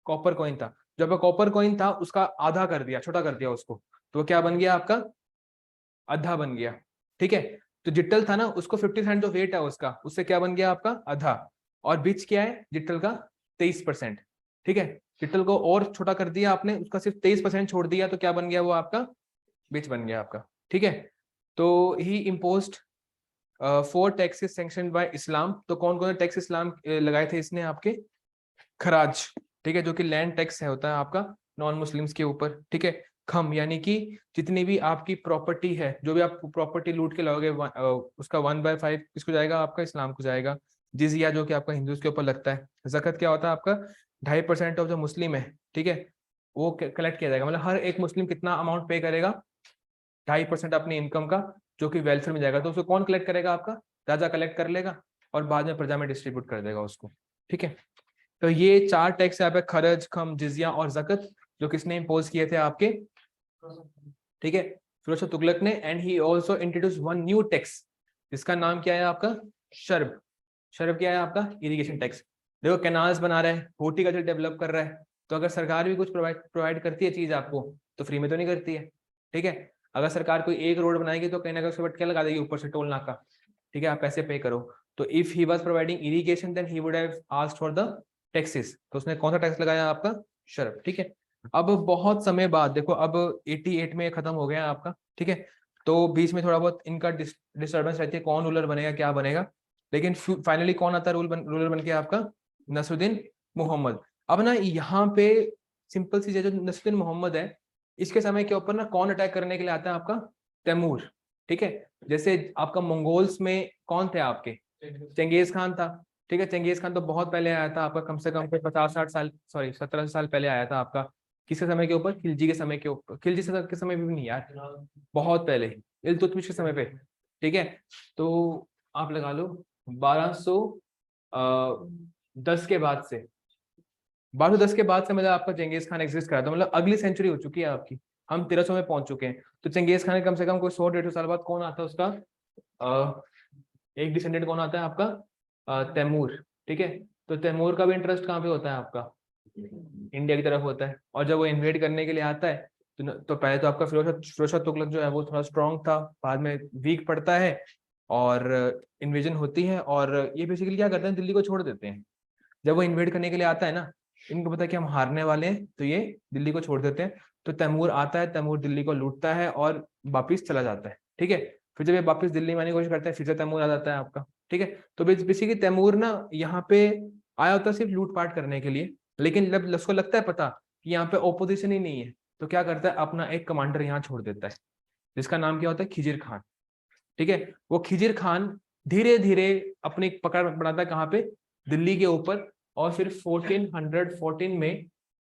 कॉपर कॉइन था, जब कॉपर कॉइन था उसका आधा कर दिया, छोटा कर दिया उसको, तो वो क्या बन गया आपका, आधा बन गया। ठीक है, तो जिट्टल था ना उसको 50% जो वेट है उसका, उससे क्या बन गया आपका आधा, और बिच क्या है जिट्टल का 23%। ठीक है, जिट्टल को और छोटा कर दिया आपने, उसका सिर्फ 23% छोड़ दिया, तो क्या बन गया वो आपका बिच बन गया आपका। ठीक है, तो ही इम्पोज्ड 4 टैक्सेस सैंक्शनड बाय इस्लाम, तो कौन कौन से टैक्स इस्लाम लगाए थे इसने आपके, खराज, ठीक है, जो कि लैंड टैक्स है होता है आपका नॉन मुस्लिम्स के ऊपर। ठीक है, खम यानी कि जितनी भी आपकी प्रॉपर्टी है, जो भी आप प्रॉपर्टी लूट के लाओगे उसका 1/5 किसको जाएगा आपका, इस्लाम को जाएगा। जिजिया जो कि आपका हिंदूज के ऊपर लगता है। जकत क्या होता है आपका, 2.5% ऑफ जो मुस्लिम है, ठीक है, वो कलेक्ट किया जाएगा, मतलब हर एक मुस्लिम कितना अमाउंट पे करेगा, 2.5% अपनी इनकम का, जो कि वेलफेयर में जाएगा। तो उसको कौन कलेक्ट करेगा, आपका राजा कलेक्ट कर लेगा और बाद में प्रजा में डिस्ट्रीब्यूट कर देगा उसको। ठीक है, तो ये 4 टैक्स यहाँ पे, खरज, खम, जिजिया और जकत, जो किसने इम्पोज किए थे आपके, ठीक है, फिरोज शाह तुगलक ने। And he also introduce one new tax, जिसका नाम क्या है आपका, शर्ब। शर्ब क्या है आपका, इरिगेशन टैक्स। देखो कैनाल्स बना रहा है, हॉर्टिकल्चर डेवलप कर रहा है, तो अगर सरकार भी कुछ प्रोवाइड करती है चीज आपको, तो फ्री में तो नहीं करती है। ठीक है, अगर सरकार कोई एक रोड बनाएगी तो कहीं ना कहीं उसके ऊपर क्या लगा देगी, ऊपर से टोल नाका। ठीक है, आप पैसे पे करो। तो if he was providing irrigation then he would have asked for the taxes, तो उसने कौन सा टैक्स लगाया आपका, शर्ब। ठीक है, अब बहुत समय बाद देखो, अब 88 में खत्म हो गया आपका। ठीक है, तो बीच में थोड़ा बहुत इनका डिस्टर्बेंस रहती है, कौन रूलर बनेगा क्या बनेगा, लेकिन फाइनली कौन आता है रूलर बन के आपका, नसरुद्दीन मोहम्मद। अब ना यहाँ पे सिंपल सी चीज, जो नसरुद्दीन मोहम्मद है, इसके समय के ऊपर ना कौन अटैक करने के लिए आता है आपका, तैमूर। ठीक है, जैसे आपका मंगोल्स में कौन थे आपके, चंगेज खान था। ठीक है, चंगेज खान तो बहुत पहले आया था आपका, कम से कम 50-60 साल, सॉरी 17 साल पहले आया था आपका, किसके समय के ऊपर, खिलजी के समय के ऊपर, खिलजी के समय भी नहीं यार, बहुत पहले, इल्तुतमिश के समय पे। ठीक है, तो आप लगा लो 1210 के बाद से, 1210 के बाद से मतलब आपका चंगेज खान एग्जिस्ट करा था, मतलब अगली सेंचुरी हो चुकी है आपकी, हम 1300 में पहुंच चुके हैं। तो चंगेज खान कम से कम कोई 100-150 साल बाद कौन आता है उसका, एक डिसेंडेंट कौन आता है आपका, तैमूर। ठीक है, तो तैमूर का भी इंटरेस्ट कहाँ पे होता है आपका, इंडिया की तरफ होता है। और जब वो इन्वेड करने के लिए आता है तो पहले तो आपका फिरोज शाह तुगलक जो है वो थोड़ा स्ट्रांग था, बाद में वीक पड़ता है और इन्वेजन होती है, और ये बेसिकली क्या करते हैं, दिल्ली को छोड़ देते हैं। जब वो इन्वेड करने के लिए आता है ना, इनको पता है कि हम हारने वाले हैं, तो ये दिल्ली को छोड़ देते हैं। तो तैमूर आता है, तैमूर दिल्ली को लूटता है और वापिस चला जाता है। ठीक है, फिर जब ये वापिस दिल्ली में आने की कोशिश करता है, फिर से तैमूर आ जाता है आपका। ठीक है, तो बेसिकली तैमूर ना यहाँ पे आया होता है सिर्फ लूटपाट करने के लिए, लेकिन जब उसको लगता है पता कि यहाँ पे ओपोजिशन ही नहीं है, तो क्या करता है, अपना एक कमांडर यहाँ छोड़ देता है, जिसका नाम क्या होता है, खिजिर खान। ठीक है, वो खिजिर खान धीरे धीरे अपनी पकड़ बनाता है कहाँ पे, दिल्ली के ऊपर, और फिर 1414 में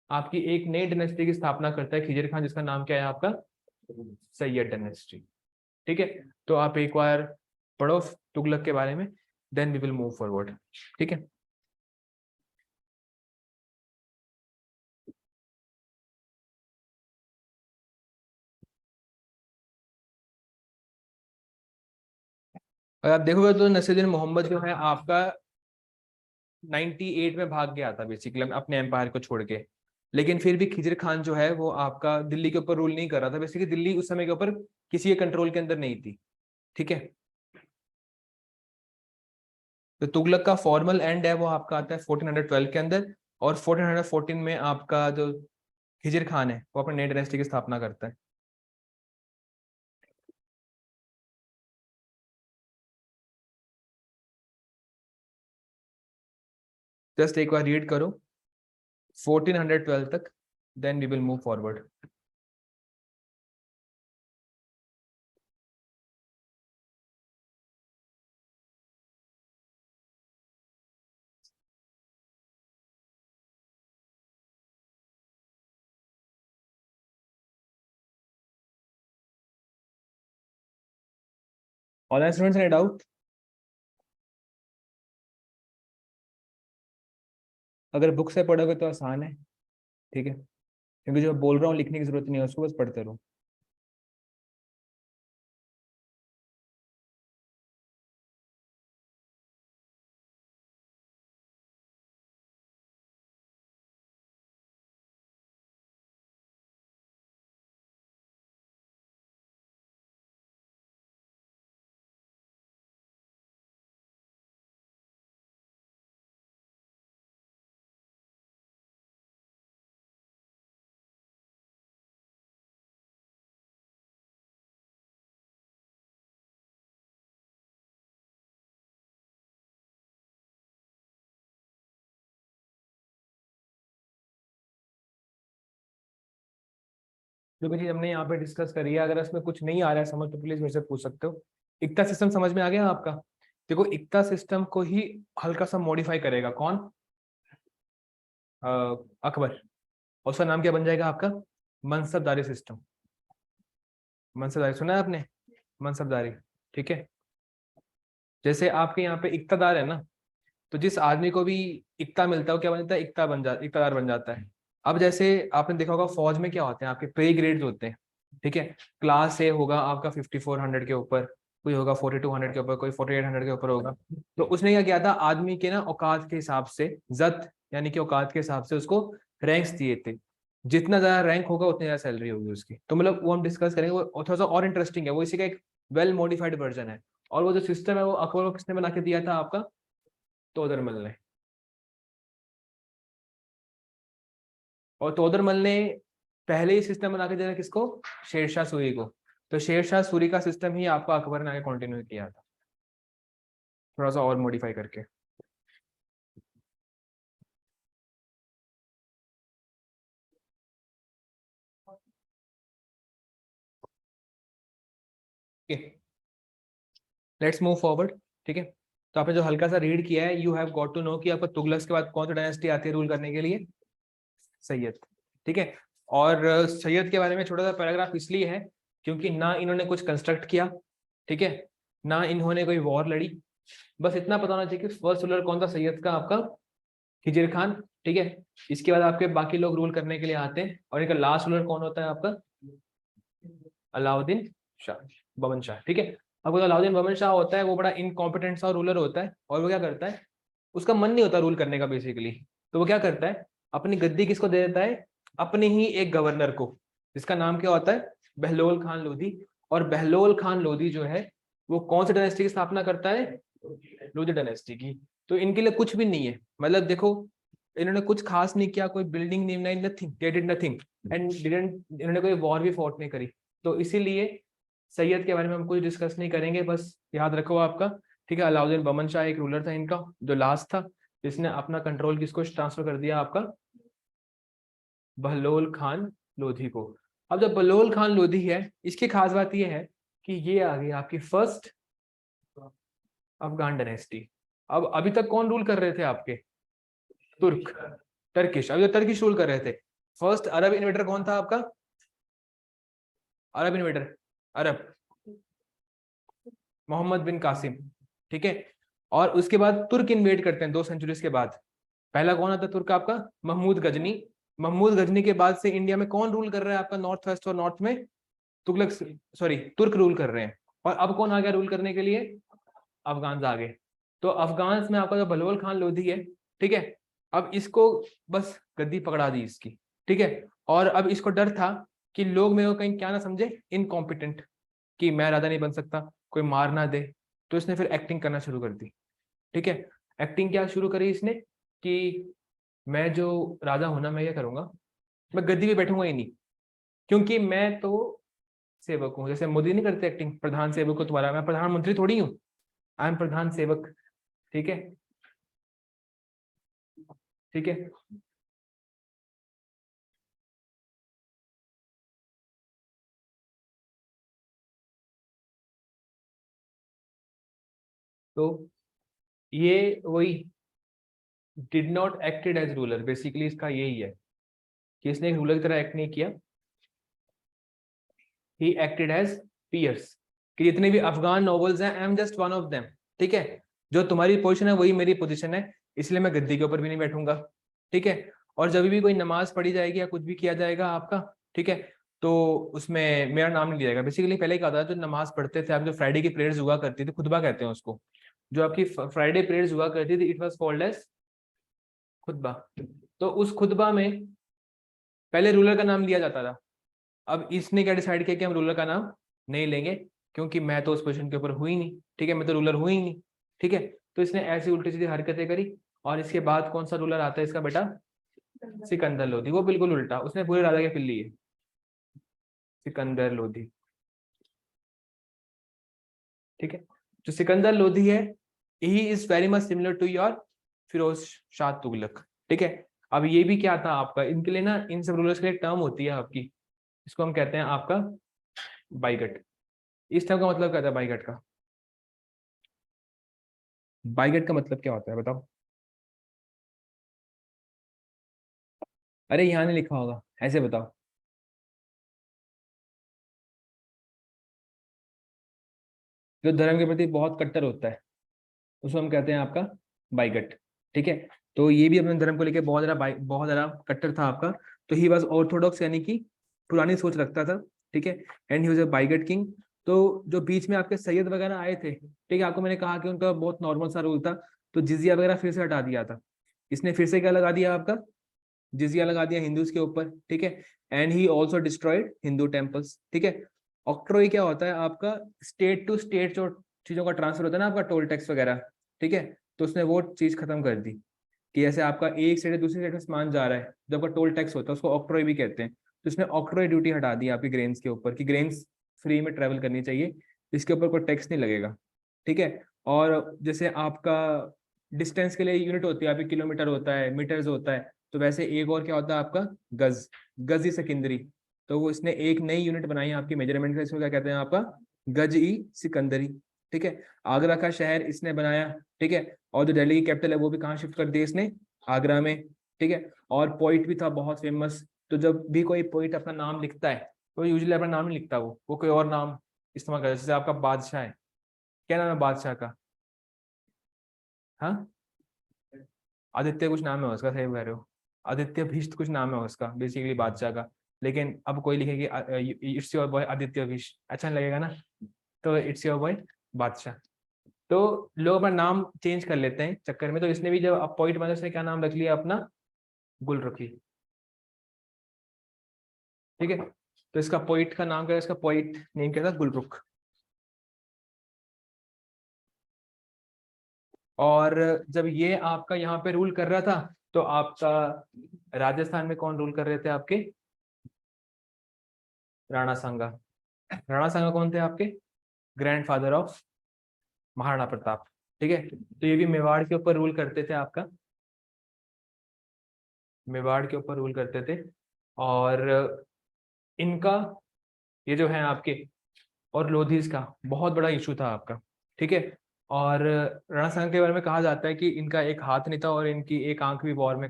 आपकी एक नई डायनेस्टी की स्थापना करता है खिजिर खान, जिसका नाम क्या है आपका, सैयद डायनेस्टी। ठीक है, तो आप एक बार पढ़ो तुगलक के बारे में, then we will move forward. ठीक है। और आप देखोगे तो नसीरुद्दीन मोहम्मद जो है आपका 98 में भाग गया था बेसिकली अपने एम्पायर को छोड़ के। लेकिन फिर भी खिजर खान जो है वो आपका दिल्ली के ऊपर रूल नहीं कर रहा था, बेसिकली दिल्ली उस समय के ऊपर किसी के कंट्रोल के अंदर नहीं थी। ठीक है, तो तुगलक का फॉर्मल एंड है वो आपका आता है 1412 के अंदर, और 1414 में आपका जो खिजर खान है वो अपने नई डायनेस्टी की स्थापना करता है। जस्ट एक बार रीड करो 1412 तक, then we will move forward. Online students any doubt? अगर बुक से पढ़ोगे तो आसान है, ठीक है, क्योंकि जो बोल रहा हूँ लिखने की जरूरत नहीं है, उसको बस पढ़ते रहो। जो भी चीज हमने यहाँ पे डिस्कस करी है, अगर इसमें कुछ नहीं आ रहा है समझ तो प्लीज मेरे से पूछ सकते हो। इक्ता सिस्टम समझ में आ गया आपका? देखो इक्ता सिस्टम को ही हल्का सा मॉडिफाई करेगा कौन? अकबर। और उसका नाम क्या बन जाएगा आपका? मनसबदारी सिस्टम। मनसबदारी सुना है आपने? मनसबदारी, ठीक है। जैसे आपके यहाँ पे इक्तादार है ना, तो जिस आदमी को भी इक्ता मिलता है वो क्या बन जाता है? इक्तादार बन जाता है। अब जैसे आपने देखा होगा फौज में क्या होते हैं, आपके पे ग्रेड्स होते हैं, ठीक है। क्लास ए होगा आपका 5400 के ऊपर, कोई होगा 4200 के ऊपर, कोई 4800 के ऊपर होगा। तो उसने क्या किया था, आदमी के ना औकात के हिसाब से, जत यानी कि औकात के हिसाब से उसको रैंक्स दिए थे। जितना ज्यादा रैंक होगा उतनी ज्यादा सैलरी होगी उसकी। तो मतलब वो हम डिस्कस करेंगे, वो थोड़ा सा और इंटरेस्टिंग है, वो इसी का एक वेल मॉडिफाइड वर्जन है। और वो जो सिस्टम है वो अकबर को किसने बना के दिया था आपका? तोदरमल ने। और तोदरमल ने पहले ही सिस्टम बना के दिया था किसको? शेरशाह सूरी को। तो शेरशाह सूरी का सिस्टम ही आपका अकबर ने आगे कंटिन्यू किया था, थोड़ा सा और मॉडिफाई करके। लेट्स मूव फॉरवर्ड, ठीक है। तो आपने जो हल्का सा रीड किया है, you have got to know कि आपको तुगलक के बाद कौन सी डायनेस्टी आती है रूल करने के लिए? सैयद, ठीक है। और सैयद के बारे में छोटा सा पैराग्राफ इसलिए है क्योंकि ना इन्होंने कुछ कंस्ट्रक्ट किया, ठीक है, ना इन्होंने कोई वॉर लड़ी। बस इतना पता होना चाहिए कि फर्स्ट रूलर कौन था सैयद का? आपका खिजिर खान, ठीक है। इसके बाद आपके बाकी लोग रूल करने के लिए आते हैं, और इनका लास्ट रूलर कौन होता है आपका? अलाउद्दीन शाह, बमन शाह, ठीक है। अब जो अलाउद्दीन बमन शाह होता है वो बड़ा इनकॉम्पिटेंट सा रूलर होता है, और वो क्या करता है, उसका मन नहीं होता रूल करने का बेसिकली। तो वो क्या करता है, अपनी गद्दी किसको दे देता है? अपने ही एक गवर्नर को, जिसका नाम क्या होता है? बहलोल खान लोधी। और बहलोल खान लोधी जो है वो कौन सी डायनेस्टी की स्थापना करता है? लोधी डायनेस्टी की। तो इनके लिए कुछ भी नहीं है, मतलब देखो इन्होंने कुछ खास नहीं किया, कोई बिल्डिंग नहीं बनाई, nothing, they did nothing and didn't, इन्होंने कोई वॉर भी फॉट नहीं करी। तो इसीलिए सैयद के बारे में हम कुछ डिस्कस नहीं करेंगे, बस याद रखो आपका, ठीक है। अलाउद्दीन बमन शाह एक रूलर था इनका जो लास्ट था, जिसने अपना कंट्रोल किसको ट्रांसफर कर दिया आपका? बहलोल खान लोधी को। अब जब बहलोल खान लोधी है, इसकी खास बात यह है कि ये आ गई आपकी फर्स्ट अफगान डायनेस्टी। अब अभी तक कौन रूल कर रहे थे आपके? तुर्क, टर्किश, अभी तो टर्किश रूल कर रहे थे। फर्स्ट अरब इन्वेटर कौन था आपका? अरब इन्वेटर, अरब, मोहम्मद बिन कासिम, ठीक है। और उसके बाद तुर्क इन्वेट करते हैं 2 सेंचुरीज के बाद। पहला कौन आता है तुर्क आपका? महमूद गजनी। महमूद गजनी के बाद से इंडिया में कौन रूल कर रहा है आपका? नॉर्थ वेस्ट और नॉर्थ में तुगलक, सॉरी तुर्क रूल कर रहे हैं। और अब कौन आ गया रूल करने के लिए? अफगान आ गए। तो अफगान में आपका जो बलवल खान लोधी है, ठीक है, अब इसको बस गद्दी पकड़ा दी इसकी, ठीक है। और अब इसको डर था कि लोग मेरे को कहीं क्या ना समझे इनकॉम्पिटेंट, कि मैं राजा नहीं बन सकता, कोई मार ना दे। तो इसने फिर एक्टिंग करना शुरू कर दी, ठीक है। एक्टिंग क्या शुरू करी इसने कि मैं जो राजा हूं ना, मैं ये करूंगा, मैं गद्दी पे बैठूंगा ही नहीं, क्योंकि मैं तो सेवक हूँ। जैसे मोदी नहीं करते एक्टिंग, प्रधान सेवक को तुम्हारा, मैं प्रधानमंत्री थोड़ी हूँ, आई एम प्रधान सेवक, ठीक है, ठीक है। तो ये वही did not acted as ruler, basically इसका यही है कि इसने एक रूलर की तरह एक्ट नहीं किया, ही एक्टेड एज पियर्स, कि जितने भी अफगान नॉवेल्स हैं, I am just one of them, ठीक है। जो तुम्हारी पोजीशन है वही मेरी पोजीशन है, इसलिए मैं गद्दी के ऊपर भी नहीं बैठूंगा, ठीक है। और जब भी कोई नमाज पढ़ी जाएगी या कुछ भी किया जाएगा आपका, ठीक है, तो उसमें मेरा नाम नहीं लिया जाएगा। बेसिकली पहले ही कहा था, जो नमाज पढ़ते थे आप, जो फ्राइडे की प्रेयर्स हुआ करती थी, खुतबा कहते हैं उसको, जो आपकी फ्राइडे प्रेयर्स हुआ करती थी, इट वाज कॉल्ड एज खुतबा। तो उस खुतबा में पहले रूलर का नाम लिया जाता था। अब इसने क्या डिसाइड किया कि हम रूलर का नाम नहीं लेंगे, क्योंकि मैं तो उस पोजीशन के ऊपर हुई नहीं, ठीक है, मैं तो रूलर हुई नहीं, ठीक है। तो इसने ऐसी उल्टी सीधी हरकतें करी। और इसके बाद कौन सा रूलर आता है इसका बेटा, सिकंदर लोधी। वो बिल्कुल उल्टा, उसने पूरे राजा के फिर लिए, सिकंदर लोधी, ठीक है। जो सिकंदर लोधी है, he is very much similar to your Firoz Shah Tughlaq, ठीक है। अब ये भी क्या था आपका, इनके लिए ना, इन सब रूलर्स के लिए एक टर्म होती है आपकी, इसको हम कहते हैं आपका बाइगट। इस टर्म का मतलब क्या था बाइगट का, बाइगट का मतलब क्या होता है बताओ। अरे यहाँ नहीं लिखा होगा, ऐसे बताओ। जो धर्म के प्रति बहुत कट्टर होता है, उसको हम कहते हैं आपका बाइगट, ठीक है। तो ये भी अपने धर्म को लेकर बहुत ज्यादा कट्टर था आपका। तो ही वॉज ऑर्थोडॉक्स, यानी कि पुरानी सोच रखता था, ठीक है। And he was a bigot king. तो जो बीच में आपके सैयद वगैरह आए थे, ठीक है, आपको मैंने कहा कि उनका बहुत नॉर्मल सा रूल था। तो जिजिया वगैरह फिर से हटा दिया था इसने, फिर से क्या लगा दिया आपका, जिजिया लगा दिया हिंदूज के ऊपर, ठीक है। And he also destroyed Hindu temples, ठीक है। ऑक्ट्रॉय क्या होता है आपका, स्टेट टू स्टेट जो चीजों का ट्रांसफर होता है ना, आपका टोल टैक्स वगैरह, ठीक है। तो उसने वो चीज खत्म कर दी, कि जैसे आपका एक स्टेट से दूसरी स्टेट में सामान जा रहा है, जो आपका टोल टैक्स होता है उसको ऑक्ट्रॉय भी कहते हैं। तो इसने ऑक्ट्रॉय ड्यूटी हटा दी आपकी ग्रेन्स के ऊपर, कि ग्रेन्स फ्री में ट्रेवल करनी चाहिए, इसके ऊपर कोई टैक्स नहीं लगेगा, ठीक है। और जैसे आपका डिस्टेंस के लिए यूनिट होती है आपकी, किलोमीटर होता है, मीटर्स होता है, तो वैसे एक और क्या होता है आपका, गज, गज सिकंदरी। तो वो इसने एक नई यूनिट बनाई है आपकी मेजरमेंट का, इसको क्या कहते हैं आपका, गज ई सिकंदरी, ठीक है। आगरा का शहर इसने बनाया, ठीक है। और जो दिल्ली की कैपिटल है वो भी कहाँ शिफ्ट कर दी इसने, आगरा में, ठीक है। और पोइट भी था बहुत फेमस। तो जब भी कोई पोइट अपना नाम लिखता है, तो यूजुअली अपना नाम नहीं लिखता, वो कोई और नाम इस्तेमाल करता है। जैसे आपका बादशाह है, क्या नाम है बादशाह का, हाँ, आदित्य कुछ नाम है उसका, सही कह रहे हो, आदित्य भीष्ट कुछ नाम है उसका, बेसिकली बादशाह का। लेकिन अब कोई लिखे कि इट्स योर बॉय आदित्य भीष्ट, अच्छा नहीं लगेगा ना, तो इट्स योर बॉय बादशाह। तो लोग अपना नाम चेंज कर लेते हैं चक्कर में। तो इसने भी जब अब पॉइंट बना, उसने क्या नाम रख लिया अपना, गुलरुखी, ठीक है। तो इसका पोइट का नाम क्या है, इसका पोइट नेम क्या था, गुलरुख। और जब ये आपका यहाँ पे रूल कर रहा था, तो आपका राजस्थान में कौन रूल कर रहे थे आपके, राणा सांगा। राणा सांगा कौन थे आपके, ग्रैंडफादर ऑफ महाराणा प्रताप, ठीक है। तो ये भी मेवाड़ के ऊपर रूल करते थे आपका, मेवाड़ के ऊपर रूल करते थे। और इनका ये जो है आपके और लोधीज का बहुत बड़ा इशू था आपका, ठीक है। और राणा सांगा के बारे में कहा जाता है कि इनका एक हाथ नहीं था, और इनकी एक आंख भी वॉर में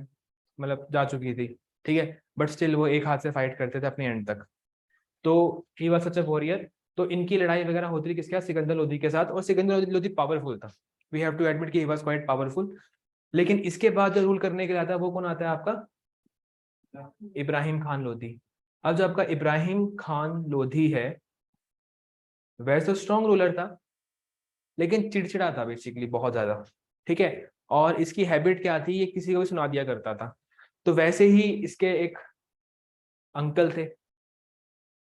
मतलब जा चुकी थी, ठीक है। बट स्टिल वो एक हाथ से फाइट करते थे अपने एंड तक। तो he was such a warrior. तो इनकी लड़ाई वगैरह होती थी किसके साथ, सिकंदर लोधी के साथ। और सिकंदर लोधी पावरफुल था, वी हैव टू एडमिट कि ही वाज क्वाइट पावरफुल। लेकिन इसके बाद जो रूल करने के लिए आता है वो कौन आता है आपका, इब्राहिम खान लोधी। अब जो आपका इब्राहिम खान लोधी है, वैसे तो स्ट्रॉन्ग रूलर था, लेकिन चिड़चिड़ा था बेसिकली बहुत ज्यादा, ठीक है। और इसकी हैबिट क्या थी, ये किसी को भी सुना दिया करता था। तो वैसे ही इसके एक अंकल थे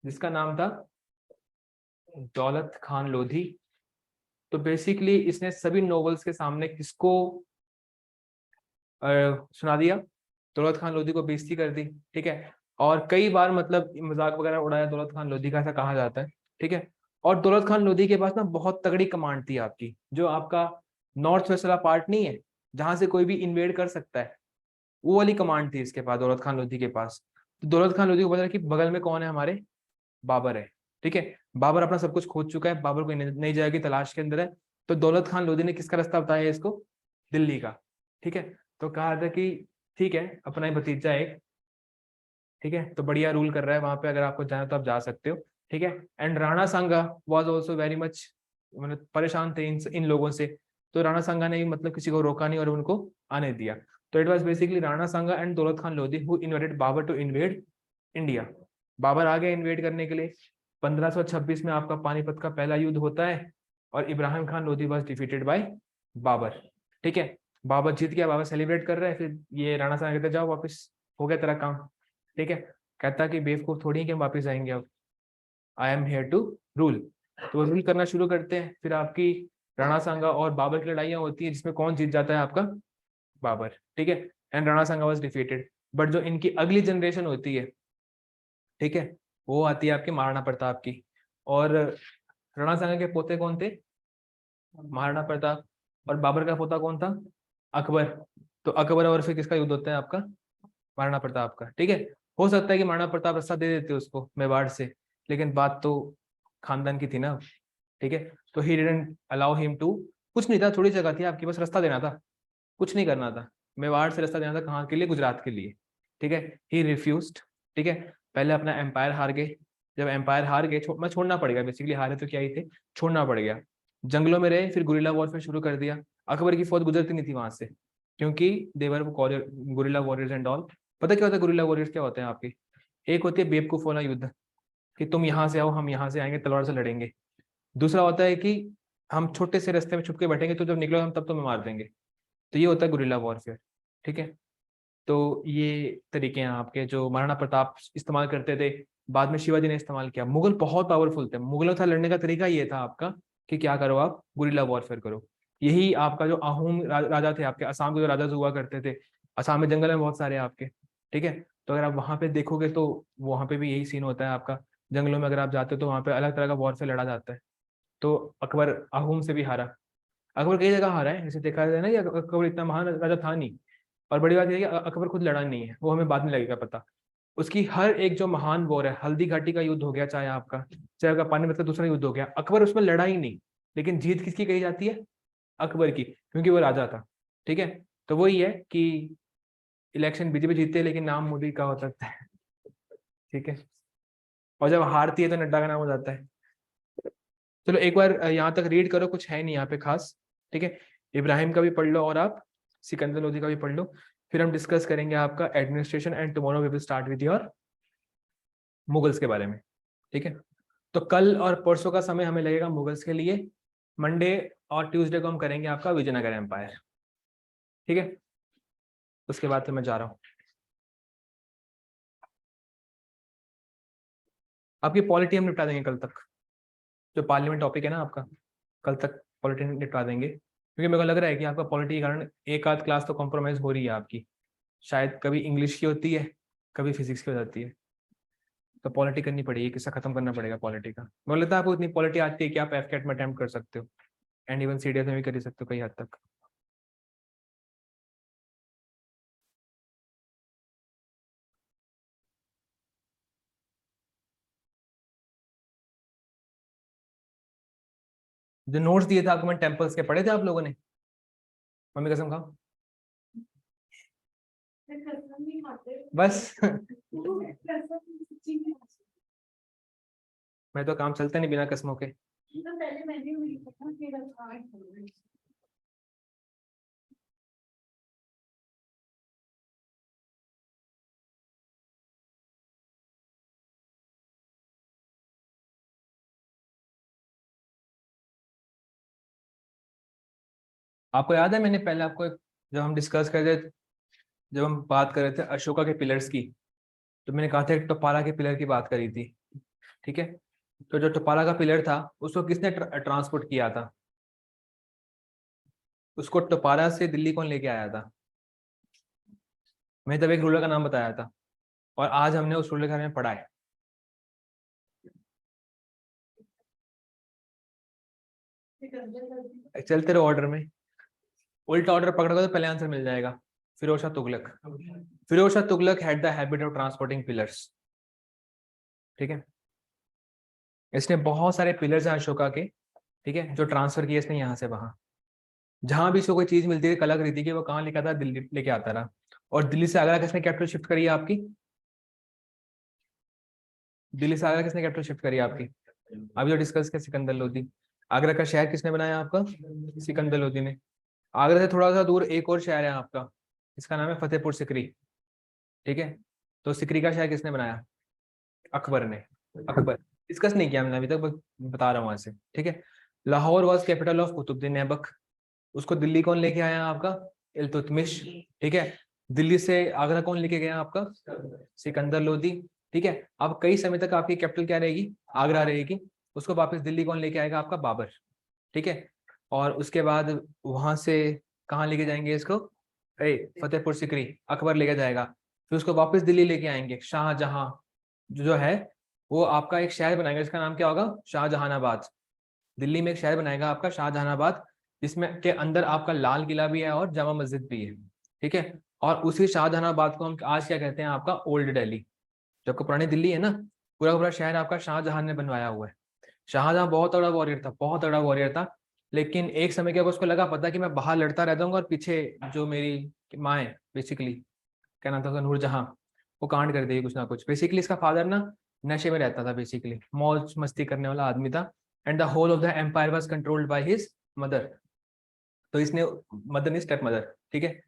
जिसका नाम था दौलत खान लोधी। तो बेसिकली इसने सभी नॉवेल्स के सामने किसको सुना दिया, दौलत खान लोधी को बेइज्जती कर दी, ठीक है। और कई बार मतलब मजाक वगैरह उड़ाया दौलत खान लोधी का, ऐसा कहा जाता है, ठीक है। और दौलत खान लोधी के पास ना बहुत तगड़ी कमांड थी आपकी, जो आपका नॉर्थ वेस्ट वाला पार्ट नहीं है जहां से कोई भी इन्वेड कर सकता है, वो वाली कमांड थी इसके पास, दौलत खान लोधी के पास। तो दौलत खान लोधी को पता है कि बगल में कौन है, हमारे बाबर है, ठीक है। बाबर अपना सब कुछ खो चुका है, बाबर कोई नई जगह की तलाश के अंदर है। तो दौलत खान लोधी ने किसका रास्ता बताया इसको, दिल्ली का, ठीक है। तो कहा था कि ठीक है अपना ही भतीजा है, ठीक है, तो बढ़िया रूल कर रहा है वहां पे, अगर आपको जाना तो आप जा सकते हो, ठीक है। And Rana Sanga was also very much, मतलब परेशान थे इन लोगों से। तो राणा सांगा ने भी मतलब किसी को रोका नहीं और उनको आने दिया। तो it was basically Rana Sanga and Daulat Khan Lodhi who invited Babur to invade India. Babur आ गया इन्वेड करने के लिए। 1526 में आपका पानीपत का पहला युद्ध होता है और Ibrahim Khan Lodi was defeated by Babur, ठीक है। बाबर जीत गया, बाबर सेलिब्रेट कर रहे हैं, फिर ये राणा सांगा कहते जाओ वापस, हो गया तेरा काम, ठीक है। कहता कि बेवकूफ थोड़ी है कि हम वापस आएंगे, अब I am here to rule. तो वो रूल करना शुरू करते हैं। फिर आपकी राणा सांगा और बाबर की लड़ाइयाँ होती है जिसमें कौन जीत जाता है, आपका बाबर, ठीक है। And Rana Sanga was defeated. But जो इनकी अगली जनरेशन होती है, ठीक है, वो आती है आपके महाराणा प्रताप की। और राणा सांगा के पोते कौन थे, महाराणा प्रताप। और बाबर का पोता कौन था, अकबर। तो अकबर और फिर किसका युद्ध होता है, आपका महाराणा प्रताप का, ठीक है। हो सकता है कि महाराणा प्रताप रास्ता दे देते उसको मेवाड़ से, लेकिन बात तो खानदान की थी ना, ठीक है। तो he didn't allow him to, कुछ नहीं था, थोड़ी जगह थी आपके पास, रास्ता देना था, कुछ नहीं करना था। मेवाड़ से रास्ता देना था, कहाँ के लिए, गुजरात के लिए, ठीक है। ही रिफ्यूज्ड, ठीक है। पहले अपना एम्पायर हार गए। जब एम्पायर हार गए, मैं छोड़ना पड़ गया, बेसिकली हारे तो क्या ही थे, छोड़ना पड़ गया। जंगलों में रहे, फिर गुरिल्ला वॉरफेयर शुरू कर दिया। अकबर की फौज गुजरती नहीं थी वहां से, क्योंकि देवर गुरिल्ला वॉरियर्स एंड ऑल। पता क्या होता है गुरिल्ला वॉरियर्स क्या होते हैं आपके, एक होती है बेवकूफ वाला युद्ध, कि तुम यहाँ से आओ हम यहाँ से आएंगे तलवार से लड़ेंगे। दूसरा होता है कि हम छोटे से रास्ते में छुप के बैठेंगे, तो जब निकलो हम तब तुम्हें मार देंगे। तो ये होता है गुरिल्ला वॉरफेयर, ठीक है। तो ये तरीके हैं आपके जो महाराणा प्रताप इस्तेमाल करते थे, बाद में शिवाजी ने इस्तेमाल किया। मुगल बहुत पावरफुल थे, मुगलों का लड़ने का तरीका ये था आपका कि क्या करो, आप गुरिल्ला वॉरफेयर करो। यही आपका जो आहूम राजा थे आपके, असम के जो राजा हुआ करते थे, असम में जंगल में बहुत सारे आपके, ठीक है। तो अगर आप वहां पे देखोगे तो वहां पे भी यही सीन होता है आपका। जंगलों में अगर आप जाते हो तो वहां पे अलग तरह का वॉरफेयर लड़ा जाता है। तो अकबर आहूम से भी हारा, अकबर कई जगह हारा है, जैसे देखा जाए ना कि अकबर इतना महान राजा था नहीं। और बड़ी बात यह है कि अकबर खुद लड़ा नहीं है, वो हमें बाद में लगेगा पता। उसकी हर एक जो महान वॉर है, हल्दी घाटी का युद्ध हो गया, चाहे आपका, चाहे आपका पानीपत का दूसरा युद्ध हो गया, अकबर उसमें लड़ा ही नहीं। लेकिन जीत किसकी कही जाती है, अकबर की, क्योंकि वो राजा था, ठीक है। तो वही है कि इलेक्शन बीजेपी जीतते है लेकिन नाम मोदी का हो सकता है, ठीक है। और जब हारती है तो नड्डा का नाम हो जाता है। चलो एक बार यहाँ तक रीड करो, कुछ है नहीं यहाँ पे खास, ठीक है। इब्राहिम का भी पढ़ लो और आप सिकंदर लोधी का भी पढ़ लो। फिर हम डिस्कस करेंगे आपका administration, and tomorrow we will start with your Mughals के बारे में, ठीक है। तो कल और परसों का समय हमें लगेगा मुगल्स के लिए। मंडे और ट्यूसडे को हम करेंगे आपका विजयनगर एम्पायर, ठीक है। उसके बाद फिर मैं जा रहा हूँ। आपकी पॉलिटी हम निपटा देंगे कल तक, जो पार्लियामेंट टॉपिक है ना आपका, कल तक पॉलिटी निपटा देंगे, क्योंकि मेरे को लग रहा है कि आपका पॉलिटी के कारण एक आध क्लास तो कॉम्प्रोमाइज हो रही है आपकी। शायद कभी इंग्लिश की होती है, कभी फिजिक्स की हो जाती है। तो पॉलिटी करनी पड़ेगी, किस्सा खत्म करना पड़ेगा पॉलिटी का। मुझे लगता है आपको इतनी पॉलिटी आती है कि आप एफकेट में अटेम्प्ट कर सकते हो, एंड इवन सीडीएस में भी कर ही सकते हो कई हद तक। जो नोट्स दिए थे आपको मैं टेम्पल्स के, पढ़े थे आप लोगों ने, मम्मी कसम खाओ बस मैं तो काम चलता नहीं बिना कसमों के। आपको याद है मैंने पहले आपको जब हम डिस्कस कर रहे थे, जब हम बात कर रहे थे अशोका के पिलर्स की, तो मैंने कहा था एक टपाला के पिलर की बात करी थी, ठीक है। तो जो टपाला का पिलर था उसको किसने ट्रांसपोर्ट किया था, उसको टपाला से दिल्ली कौन लेके आया था? मैंने तब एक रूलर का नाम बताया था, और आज हमने उस रूलर के बारे में पढ़ा है। चलते रहो ऑर्डर में, उल्टा ऑर्डर पकड़ोगे तो पहले आंसर मिल जाएगा। Firoz Shah Tughlaq. Firoz Shah Tughlaq had the habit of transporting pillars, ठीक है। इसने बहुत सारे पिलर्स हैं अशोका के, ठीक है, जो ट्रांसफर किए इसने यहाँ से वहां। जहां भी इसको कोई चीज मिलती है कला कृति की, वो कहाँ लेके आता, दिल्ली लेके आता रहा। और दिल्ली से आगरा किसने कैपिटल शिफ्ट करी है आपकी? दिल्ली से आगरा किसने कैपिटल शिफ्ट करी है आपकी? अभी जो डिस्कस किया सिकंदर लोधी। आगरा का शहर किसने बनाया आपका? सिकंदर लोधी ने। आगरा से थोड़ा सा दूर एक और शहर है आपका, इसका नाम है फतेहपुर सिकरी, ठीक है। तो सिकरी का शहर किसने बनाया? अकबर ने। अकबर डिस्कस नहीं किया मैंने अभी तक, बस बता रहा हूँ ऐसे, ठीक है। Lahore was capital of Qutubuddin Aibak, उसको दिल्ली कौन लेके आया आपका? इल्तुतमिश, ठीक है। दिल्ली से आगरा कौन लेके गया आपका? सिकंदर लोधी, ठीक है। अब कई समय तक आपकी कैपिटल क्या रहेगी? आगरा रहेगी। उसको वापस दिल्ली कौन लेके आएगा? आपका बाबर, ठीक है। और उसके बाद वहां से कहाँ लेके जाएंगे इसको? फतेहपुर सिकरी अकबर लेके जाएगा। फिर उसको वापस दिल्ली लेके आएंगे शाहजहां, जो है वो आपका एक शहर बनाएगा, इसका नाम क्या होगा? शाहजहानाबाद। दिल्ली में एक शहर बनाएगा आपका शाहजहानाबाद, जिसमें के अंदर आपका लाल किला भी है और जामा मस्जिद भी है, ठीक है। और उसी शाहजहानाबाद को हम आज क्या कहते हैं? आपका ओल्ड दिल्ली। जो आपका पुरानी दिल्ली है ना, पूरा का पूरा शहर आपका शाहजहां ने बनवाया हुआ है। शाहजहां बहुत तगड़ा वॉरियर था, बहुत तगड़ा वॉरियर था। लेकिन एक समय के बाद उसको लगा पता कि मैं बाहर लड़ता रहता हूँ और पीछे जो मेरी माँ है बेसिकली, क्या नाम था उसका, नूरजहां, वो कांड कर देगी कुछ ना कुछ। बेसिकली इसका फादर ना नशे में रहता था, बेसिकली मौज मस्ती करने वाला आदमी था। And the whole of the empire was controlled by his mother. तो इसने, मदर नहीं स्टेप मदर, ठीक है,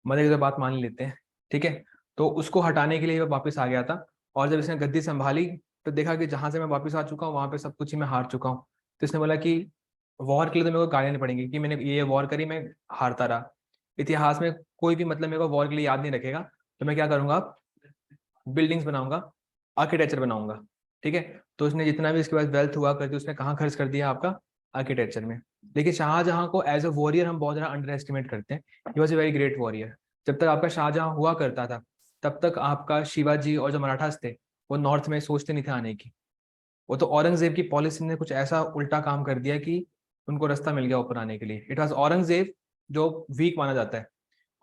मदर की तो बात मान लेते हैं, ठीक है। तो उसको हटाने के लिए वो वापस आ गया था। और जब इसने गद्दी संभाली तो देखा कि जहां से मैं वापस आ चुका हूँ वहां पे सब कुछ ही मैं हार चुका हूँ। तो इसने बोला कि वॉर के लिए तो मेरे को गालियां नहीं पड़ेंगी कि मैंने ये वॉर करी, मैं हारता रहा। इतिहास में कोई भी मतलब मेरे को वॉर के लिए याद नहीं रखेगा। तो मैं क्या करूंगा? बिल्डिंग्स बनाऊंगा, आर्किटेक्चर बनाऊंगा, ठीक है। तो उसने जितना भी इसके पास वेल्थ हुआ करती उसने कहाँ खर्च कर दिया? आपका आर्किटेक्चर में। लेकिन शाहजहां को एज अ वॉरियर हम बहुत ज्यादा अंडर एस्टिमेट करते हैं। He was a very great warrior. जब तक आपका शाहजहां हुआ करता था तब तक आपका शिवाजी और जो मराठास थे वो नॉर्थ में सोचते नहीं थे आने की। वो तो औरंगजेब की पॉलिसी ने कुछ ऐसा उल्टा काम कर दिया कि उनको रास्ता मिल गया ऊपर आने के लिए। इट वॉज औरंगजेब जो वीक माना जाता है।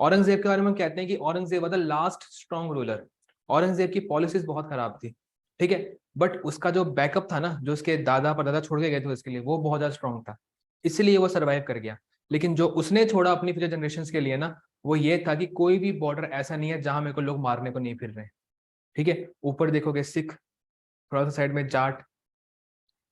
औरंगजेब के बारे में हम कहते हैं कि Aurangzeb the last strong ruler. Aurangzeb की पॉलिसीज बहुत खराब थी, ठीक है। बट उसका जो बैकअप था ना, जो उसके दादा परदादा छोड़ के गए थे उसके लिए, वो बहुत ज्यादा स्ट्रॉन्ग था, इसलिए वो सर्वाइव कर गया। लेकिन जो उसने छोड़ा अपनी फ्यूचर जनरेशन के लिए ना, वो ये था कि कोई भी बॉर्डर ऐसा नहीं है जहां मेरे को लोग मारने को नहीं फिर रहे, ठीक है। ऊपर देखोगे सिख, थोड़ा सा साइड में जाट,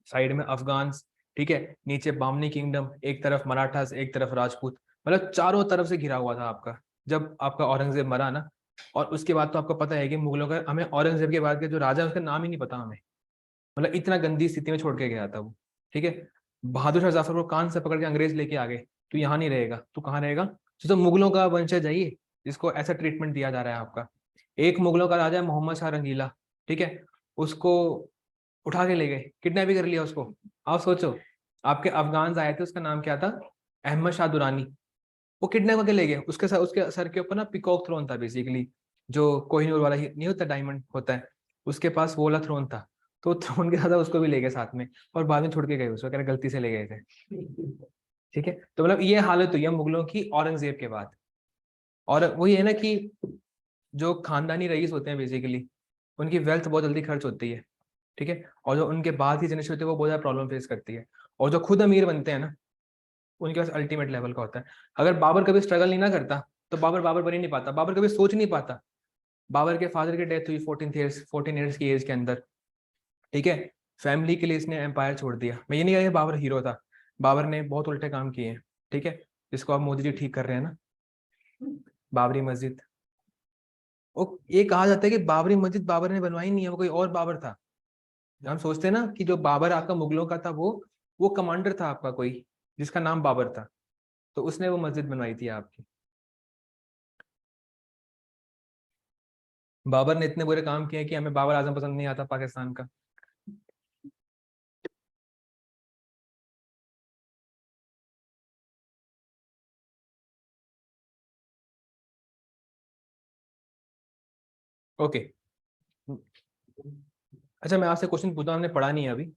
साइड में अफगान, ठीक है, नीचे बामनी किंगडम, एक तरफ मराठास, एक तरफ राजपूत, मतलब चारों तरफ से घिरा हुआ था आपका जब आपका औरंगजेब मरा ना। और उसके बाद तो आपको पता है कि मुगलों का, हमें औरंगजेब के बाद के जो राजा है उसका नाम ही नहीं पता हमें, मतलब इतना गंदी स्थिति में छोड़ के गया था वो, ठीक है। बहादुर शाह जफर को कान से पकड़ के अंग्रेज लेके आ गए, तू यहाँ नहीं रहेगा, तू कहाँ रहेगा? तो मुगलों का वंशज है ये, जिसको ऐसा ट्रीटमेंट दिया जा रहा है आपका। एक मुगलों का राजा है मोहम्मद शाह रंगीला, ठीक है, उसको उठा के ले गए, किडनैप भी कर लिया उसको। आप सोचो, आपके अफगान आए थे, उसका नाम क्या था? अहमद शाह दुरानी। वो किडनैप करके ले गए, उसके सर, उसके सर के ऊपर ना पिकॉक थ्रोन था बेसिकली, जो कोहिनूर वाला नहीं होता, डायमंड होता है, उसके पास वो वाला थ्रोन था। तो थ्रोन के साथ उसको भी ले गए साथ में, और बाद में छोड़ के गए उसको, कह रहे गलती से ले गए थे, ठीक है। तो मतलब ये हालत हुई है मुगलों की औरंगजेब के बाद। और वही है ना कि जो खानदानी रईस होते हैं बेसिकली, उनकी वेल्थ बहुत जल्दी खर्च होती है, ठीक है। और जो उनके बाद की जनरेशन होती है वो बहुत ज्यादा प्रॉब्लम फेस करती है। और जो खुद अमीर बनते हैं ना, उनके पास अल्टीमेट लेवल का होता है। अगर बाबर कभी स्ट्रगल नहीं ना करता तो बाबर बाबर बन ही नहीं पाता, बाबर कभी सोच नहीं पाता। बाबर के फादर की डेथ हुई 14 ईयर्स की एज के अंदर, ठीक है। फैमिली के लिए इसने एम्पायर छोड़ दिया। मैं ये नहीं कह रहा बाबर हीरो था, बाबर ने बहुत उल्टे काम किए हैं, ठीक है, जिसको आप मोदी जी ठीक कर रहे हैं ना। बाबरी मस्जिद, वो ये कहा जाता है कि बाबरी मस्जिद बाबर ने बनवाई नहीं है, वो कोई और बाबर था। हम सोचते हैं ना कि जो बाबर आपका मुगलों का था, वो कमांडर था आपका कोई, जिसका नाम बाबर था। तो उसने वो मस्जिद बनवाई थी आपकी। बाबर ने इतने बुरे काम किए कि हमें बाबर आजम पसंद नहीं आता पाकिस्तान का। ओके। अच्छा मैं आपसे क्वेश्चन पूछता हूं, हमने पढ़ा नहीं है अभी।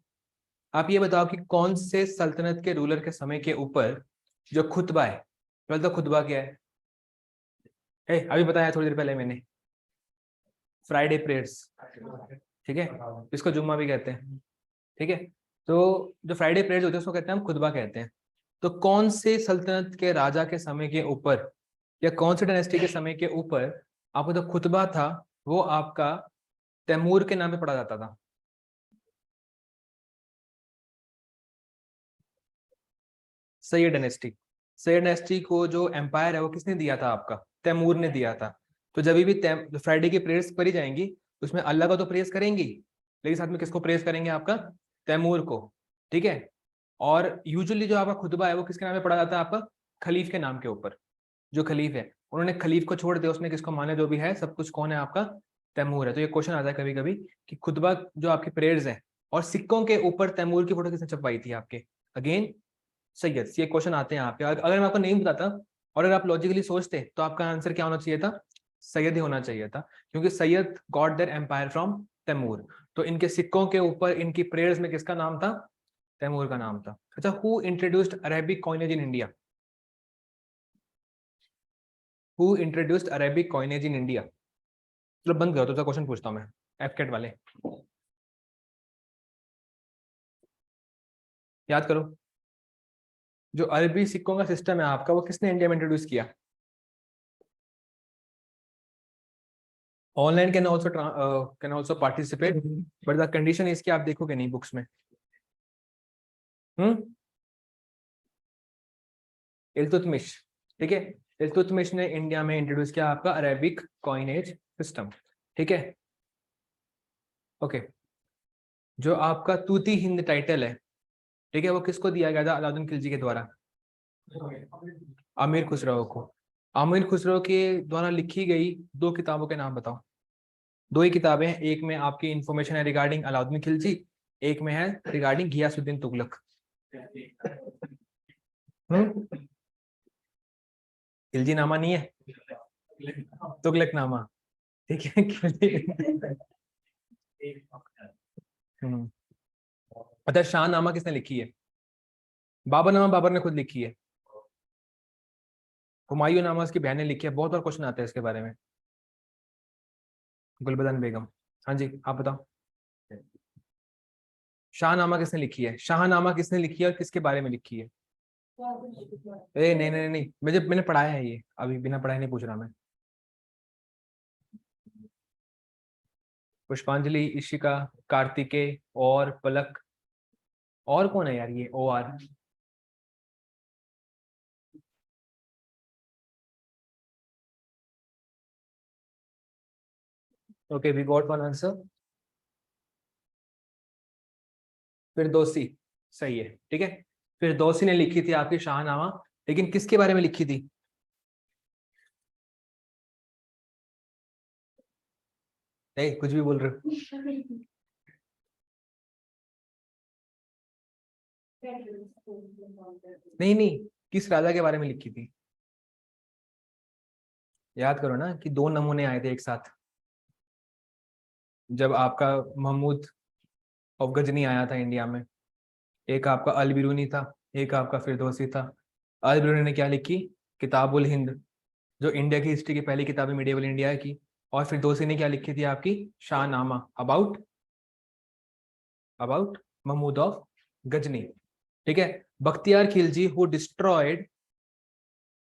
आप ये बताओ कि कौन से सल्तनत के रूलर के समय के ऊपर जो खुतबा है, मतलब खुतबा क्या है? अभी बताया थोड़ी देर पहले मैंने, फ्राइडे प्रेयर्स, ठीक है, इसको जुम्मा भी कहते हैं, ठीक है। तो जो फ्राइडे प्रेयर्स होते हैं उसको कहते हैं हम खुतबा कहते हैं। तो कौन से सल्तनत के राजा के समय के ऊपर या कौन से डायनेस्टी के समय के ऊपर आपको जो खुतबा था वो आपका तैमूर के नाम पे पढ़ा जाता था? सैयद डायनेस्टी। सैयद डायनेस्टी को जो एम्पायर है वो किसने दिया था आपका? तैमूर ने दिया था। तो जब भी फ्राइडे की प्रेयर्स पढ़ी जाएंगी उसमें अल्लाह का तो प्रेस करेंगी, लेकिन साथ में किसको प्रेस करेंगे? आपका तैमूर को, ठीक है। और यूजुअली जो आपका खुतबा है वो किसके नाम पे पढ़ा जाता है? आपका खलीफ के नाम के ऊपर। जो खलीफ है उन्होंने खलीफ को छोड़ दिया, उसने किसको माने? जो भी है सब कुछ कौन है? आपका तैमूर है। तो ये क्वेश्चन आता है कभी कभी कि खुतबा जो आपकी प्रेयर्स है और सिक्कों के ऊपर तैमूर की फोटो किसने छपवाई थी आपके? अगेन सैयद। ये क्वेश्चन आते हैं आपके, अगर मैं आपको नहीं बताता और अगर आप लॉजिकली सोचते तो आपका आंसर क्या होना चाहिए था? सैयद ही होना चाहिए था, क्योंकि Sayyid got their empire from Timur. तो इनके सिक्कों के ऊपर इनकी प्रेयर्स में किसका नाम था? तैमूर का नाम था। अच्छा, who introduced Arabic coinage in India? Who introduced Arabic coinage in India? चलो बंद करो तो क्वेश्चन पूछता हूँ मैं, एफकेट वाले, याद करो। जो अरबी सिक्कों का सिस्टम है आपका वो किसने इंडिया में इंट्रोड्यूस किया? Online can also participate, but the condition इसकी आप देखोगे नहीं बुक्स में। हम्म। इल्तुतमिश, ठीक है। इल्तुतमिश ने इंडिया में इंट्रोड्यूस किया आपका अरेबिक कॉइनेज सिस्टम, ठीक है। ओके। जो आपका तूती हिंद टाइटल है, ठीक है, वो किसको दिया गया था अलाउद्दीन खिलजी के द्वारा? अमीर खुसरो को। अमीर खुसरो के द्वारा लिखी गई दो किताबों के नाम बताओ। दो ही किताबें हैं, एक में आपकी इंफॉर्मेशन है रिगार्डिंग अलाउद्दीन खिलजी, एक में है रिगार्डिंग घियासुद्दीन तुगलक। हम्म। खिलजी नामा नहीं है, तुगलक नामा, ठीक है। हम्म। अच्छा, शाहनामा किसने लिखी है? बाबरनामा बाबर ने खुद लिखी है। हुमायूं नामा उसकी बहन ने लिखी है। बहुत बार क्वेश्चन आता है इसके बारे में। गुलबदन बेगम। हाँ जी, आप बताओ। शाहनामा किसने लिखी है? शाहनामा किसने लिखी है और किसके बारे में लिखी है? नहीं नहीं नहीं, मैंने पढ़ाया है ये, अभी बिना पढ़ाए नहीं पूछ रहा मैं। पुष्पांजलि, इशिका, कार्तिकेय और पलक। और कौन है यार ये O R? Okay, we got one answer. Firdausi, सही है, ठीक है। फिरदौसी ने लिखी थी आपकी शाहनामा, लेकिन किसके बारे में लिखी थी? नहीं, कुछ भी बोल रहे हो। नहीं नहीं, किस राजा के बारे में लिखी थी? याद करो ना कि दो नमूने आए थे एक साथ, जब आपका महमूद ऑफ गजनी आया था इंडिया में। एक आपका अल बिरूनी था, एक आपका फिरदौसी था। अल बिरूनी ने क्या लिखी? किताबुल हिंद, जो इंडिया की हिस्ट्री की पहली किताब है मिडिएवल इंडिया की। और फिरदौसी ने क्या लिखी थी आपकी? Shahnameh, about about Mahmud of Ghazni, ठीक है। Bakhtiyar Khilji who destroyed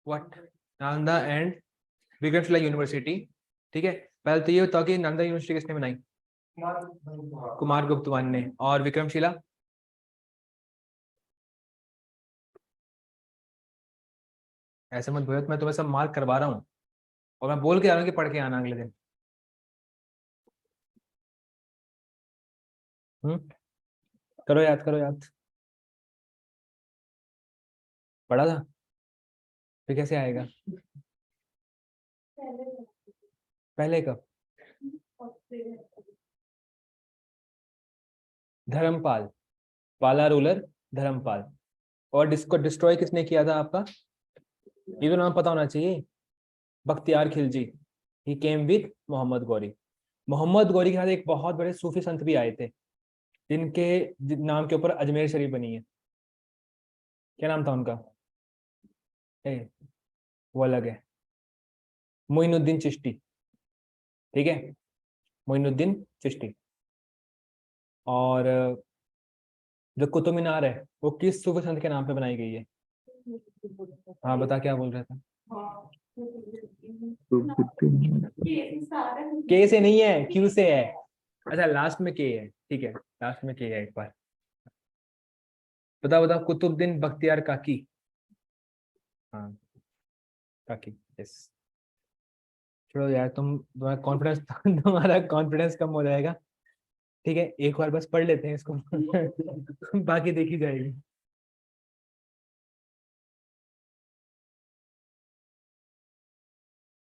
what? Nalanda and Vikramshila university, ठीक है। पहले तो ये बताओ कि नालंदा यूनिवर्सिटी किसने बनाई? कुमार गुप्त वन ने। और विक्रमशिला? ऐसे मत बोलो, मैं तुम्हें सब मार्क करवा रहा हूँ और मैं बोल के आ रहा हूँ कि पढ़ के आना अगले दिन। करो याद, करो याद। पढ़ा था। फिर कैसे आएगा? पहले कब? धर्मपाल, पाला रूलर धर्मपाल। और डिस्को डिस्ट्रॉय किसने किया था आपका? ये तो नाम पता होना चाहिए, बख्तियार खिलजी। ही केम विद मोहम्मद गौरी। मोहम्मद गौरी के साथ एक बहुत बड़े सूफी संत भी आए थे, जिनके नाम के ऊपर अजमेर शरीफ बनी है। क्या नाम था उनका? वो अलग है, मोइनुद्दीन चिश्ती। ठीक है, मोइनुद्दीन चिश्ती। और जो कुतुब मीनार है वो किस सूफी संत के नाम पे बनाई गई है? हाँ बता, क्या बोल रहा था? के से नहीं है, क्यू से है। अच्छा लास्ट में के है, ठीक है, लास्ट में के है। एक बार बता कुतुबुद्दीन बख्तियार काकी। हाँ काकी, यस। छोड़ो यार, तुम्हारा कॉन्फिडेंस तुम्हारा कॉन्फिडेंस कम हो जाएगा। ठीक है, एक बार बस पढ़ लेते हैं इसको बाकी देखी जाएगी।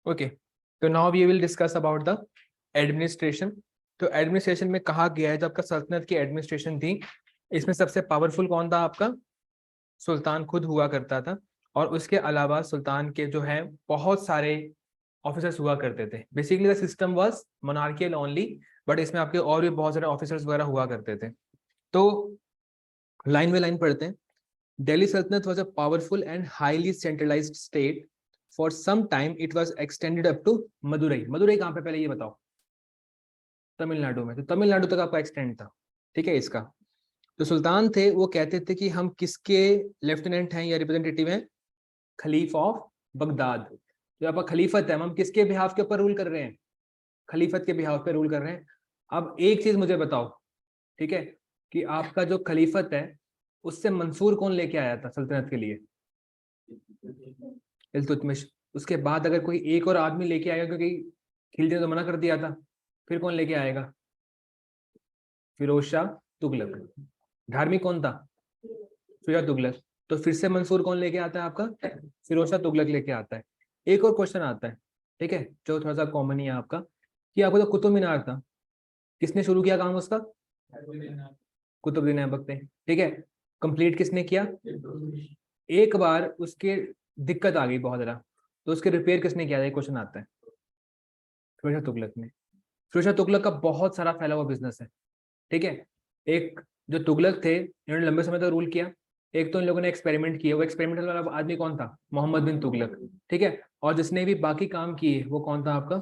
ओके, तो now we will discuss about the administration. तो एडमिनिस्ट्रेशन में कहा गया है, जब आपका सल्तनत की एडमिनिस्ट्रेशन थी, इसमें सबसे पावरफुल कौन था आपका? सुल्तान खुद हुआ करता था। और उसके अलावा सुल्तान के जो है बहुत सारे ऑफिसर्स हुआ करते थे। Basically the system was monarchial only, but इसमें आपके और भी बहुत सारे ऑफिसर्स वगैरह हुआ करते थे। तो लाइन बाय लाइन पढ़ते हैं। Delhi Sultanate was a powerful and highly centralized state. For some time, it was extended up to Madurai. Madurai कहाँ पे, पहले ये बताओ? तमिलनाडु में। तो तमिलनाडु तक आपका एक्सटेंड था। ठीक है, इसका तो सुल्तान थे वो कहते थे कि हम किसके लेफ्टिनेंट हैं या रिप्रेजेंटेटिव हैं? खलीफ ऑफ बगदाद। जो आपका खलीफत है, हम किसके बिहाफ के ऊपर रूल कर रहे हैं? खलीफत के बिहाफ पे रूल कर रहे हैं। अब एक चीज मुझे बताओ, ठीक है, कि आपका जो खलीफत है उससे मंसूर कौन लेके आया था सल्तनत के लिए? इल्तुतमिश। उसके बाद अगर कोई एक और आदमी लेके आएगा, क्योंकि खिलजी ने तो मना कर दिया था, फिर कौन लेके आएगा? फिरोज शाह तुगलक। धार्मिक कौन था? फिरोज शाह तुगलक। तो फिर से मंसूर कौन लेके आता है आपका? फिरोज शाह तुगलक लेके आता है। एक और क्वेश्चन आता है, ठीक है, जो थोड़ा सा कॉमन ही है आपका, कि आपको तो कुतुब मीनार था, किसने शुरू किया काम उसका? कुतुबुद्दीन ऐबक ने। ठीक है, कंप्लीट किसने किया? एक बार उसके दिक्कत आ गई बहुत ज्यादा, तो उसके रिपेयर किसने किया? क्वेश्चन आता है। फिरोज शाह तुगलक ने। फिरोज शाह तुगलक का बहुत सारा फैला हुआ बिजनेस है। ठीक है, एक जो तुगलक थे इन्होंने लंबे समय तक रूल किया। एक तो इन लोगों ने एक्सपेरिमेंट किया, वो एक्सपेरिमेंटल वाला आदमी कौन था? मोहम्मद बिन तुगलक। ठीक है, और जिसने भी बाकी काम किए वो कौन था आपका?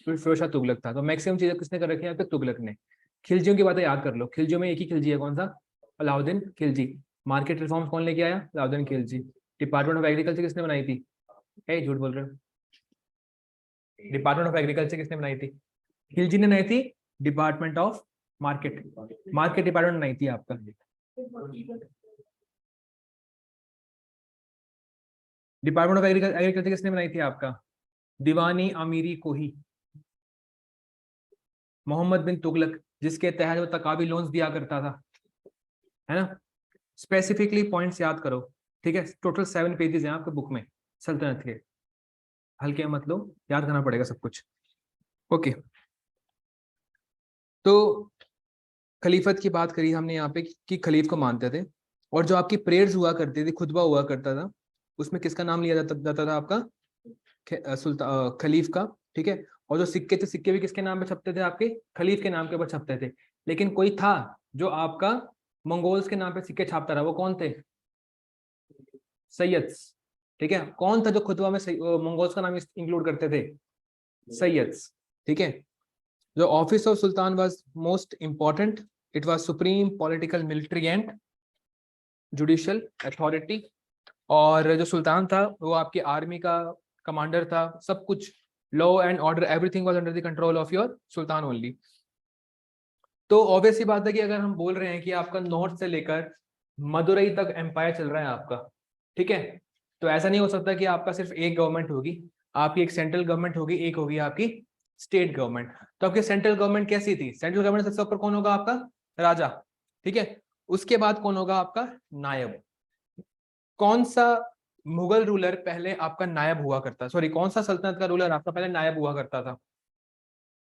फिरोज शाह तुगलक था। तो मैक्सिमम चीजें किसने कर रखी है आपके? तुगलक ने। खिलजियों की बातें याद कर लो। खिलजियों में एक ही खिलजी है, कौन सा? अलाउद्दीन खिलजी। मार्केट रिफॉर्म्स कौन लेके आया? Alauddin Khilji. Department of agriculture किसने बनाई थी? झूठ बोल रहे हो। डिपार्टमेंट ऑफ एग्रीकल्चर किसने बनाई थी? खिलजी ने बनाई थी। Department of market, market department बनाई थी आपका। डिपार्टमेंट ऑफ एग्रीकल्चर किसने बनाई थी आपका? दीवानी अमीरी कोही, मोहम्मद बिन तुगलक, जिसके तहत वो तकावी लोन्स दिया करता था, है ना। स्पेसिफिकली पॉइंट्स याद करो। ठीक है, टोटल 7 पेजेस हैं आपके बुक में सल्तनत के। हल्के मतलब याद करना पड़ेगा सब कुछ। ओके, तो खलीफत की बात करी हमने यहाँ पे कि खलीफ को मानते थे। और जो आपकी प्रेयर्स हुआ करती थी, खुतबा हुआ करता था, उसमें किसका नाम लिया जाता था आपका? खलीफ का। ठीक है, और जो सिक्के थे, सिक्के भी किसके नाम पे छपते थे आपके? खलीफ के नाम के ऊपर छपते थे। लेकिन कोई था जो आपका मंगोल्स के नाम पे सिक्के छापता रहा, वो कौन थे? सैयद्स। ठीक है, कौन था जो खुतबा में मंगोल्स का नाम इंक्लूड करते थे? सैयद्स। ठीक है, The office of Sultan was most important. It was supreme political, military and judicial authority. और जो सुल्तान था वो आपकी आर्मी का कमांडर था, सब कुछ law and order everything was under the control of your Sultan only. तो ऑब्वियस सी बात है कि अगर हम बोल रहे हैं कि आपका नॉर्थ से लेकर मदुरई तक एम्पायर चल रहा है आपका, ठीक है, तो ऐसा नहीं हो सकता कि आपका सिर्फ एक गवर्नमेंट होगी। आपकी एक सेंट्रल गवर्नमेंट होगी, एक होगी आपकी स्टेट गवर्नमेंट। तो आपकी सेंट्रल गवर्नमेंट कैसी थी? सेंट्रल गवर्नमेंट सबसे ऊपर कौन होगा आपका? राजा। ठीक है, उसके बाद कौन होगा आपका? नायब। कौन सा मुगल रूलर पहले आपका नायब हुआ करता, सॉरी कौन सा सल्तनत का रूलर आपका पहले नायब हुआ करता था?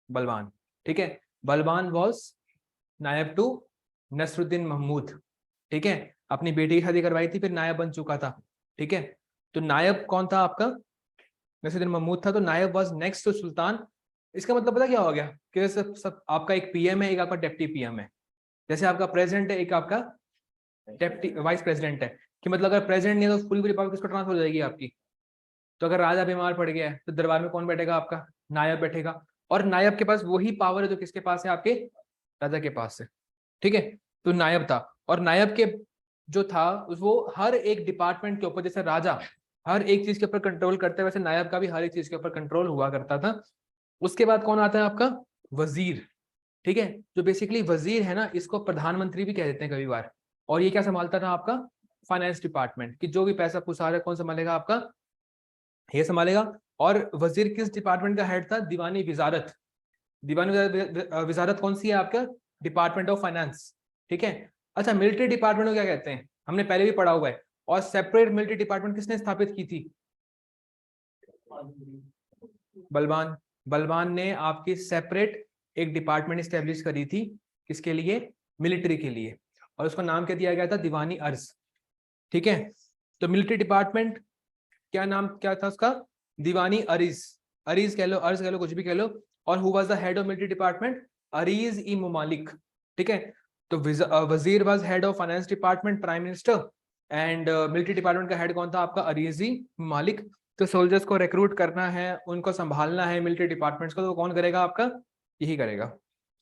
बलवान। ठीक है, बलवान वॉज नायब टू नसरुद्दीन महमूद। ठीक है, अपनी बेटी की शादी करवाई थी, फिर नायब बन चुका था। ठीक है, तो नायब कौन था आपका? नसरुद्दीन महमूद था। तो नायब वाज नेक्स्ट टू सुल्तान। इसका मतलब पता क्या हो गया कि सब आपका एक पीएम है, एक आपका डेप्टी पीएम है। जैसे आपका प्रेसिडेंट है, एक आपका डेप्टी वाइस प्रेसिडेंट है। कि मतलब अगर प्रेसिडेंट नहीं है तो पूरी पावर किसको ट्रांसफर हो जाएगी आपकी? तो अगर राजा बीमार पड़ गया है तो दरबार में कौन बैठेगा? आपका नायब बैठेगा। और नायब के पास वही पावर है जो किसके पास है? आपके राजा के पास है। ठीक है, तो नायब था। और नायब के जो था वो हर एक डिपार्टमेंट के ऊपर, जैसे राजा हर एक चीज के ऊपर कंट्रोल करते हैं, वैसे नायब का भी हर एक चीज के ऊपर कंट्रोल हुआ करता था। उसके बाद कौन आता है आपका? वजीर। ठीक है, जो बेसिकली वजीर है ना, इसको प्रधानमंत्री भी कह देते हैं कभी बार। और ये क्या संभालता था? आपका फाइनेंस डिपार्टमेंट, कि जो भी पैसा फुसा रहा है कौन संभालेगा? आपका ये संभालेगा। और वजीर किस डिपार्टमेंट का हेड था? दीवानी विजारत। दीवानी विजारत कौन सी है? आपका डिपार्टमेंट ऑफ फाइनेंस। ठीक है। अच्छा, मिलिट्री डिपार्टमेंट को क्या कहते हैं? हमने पहले भी पढ़ा हुआ है। और सेपरेट मिलिट्री डिपार्टमेंट किसने स्थापित की थी? बलवान। बलवान ने आपकी सेपरेट एक डिपार्टमेंट स्टेब्लिश करी थी। किसके लिए? मिलिट्री के लिए। और उसका नाम क्या दिया गया था? दीवानी अर्ज। ठीक है, तो मिलिट्री डिपार्टमेंट क्या नाम क्या था उसका? दीवानी अरीज। अरीज कह लो, अर्ज कह लो, कुछ भी कह लो। और who was the head of military department? अरीज ई मुमालिक। ठीक है, तो वजीर was head of finance department, prime minister. And military department का हेड कौन था? आपका अरीज ई मुमालिक। तो सोल्जर्स को रिक्रूट करना है, उनको संभालना है मिलिट्री डिपार्टमेंट्स को, तो कौन करेगा? आपका यही करेगा।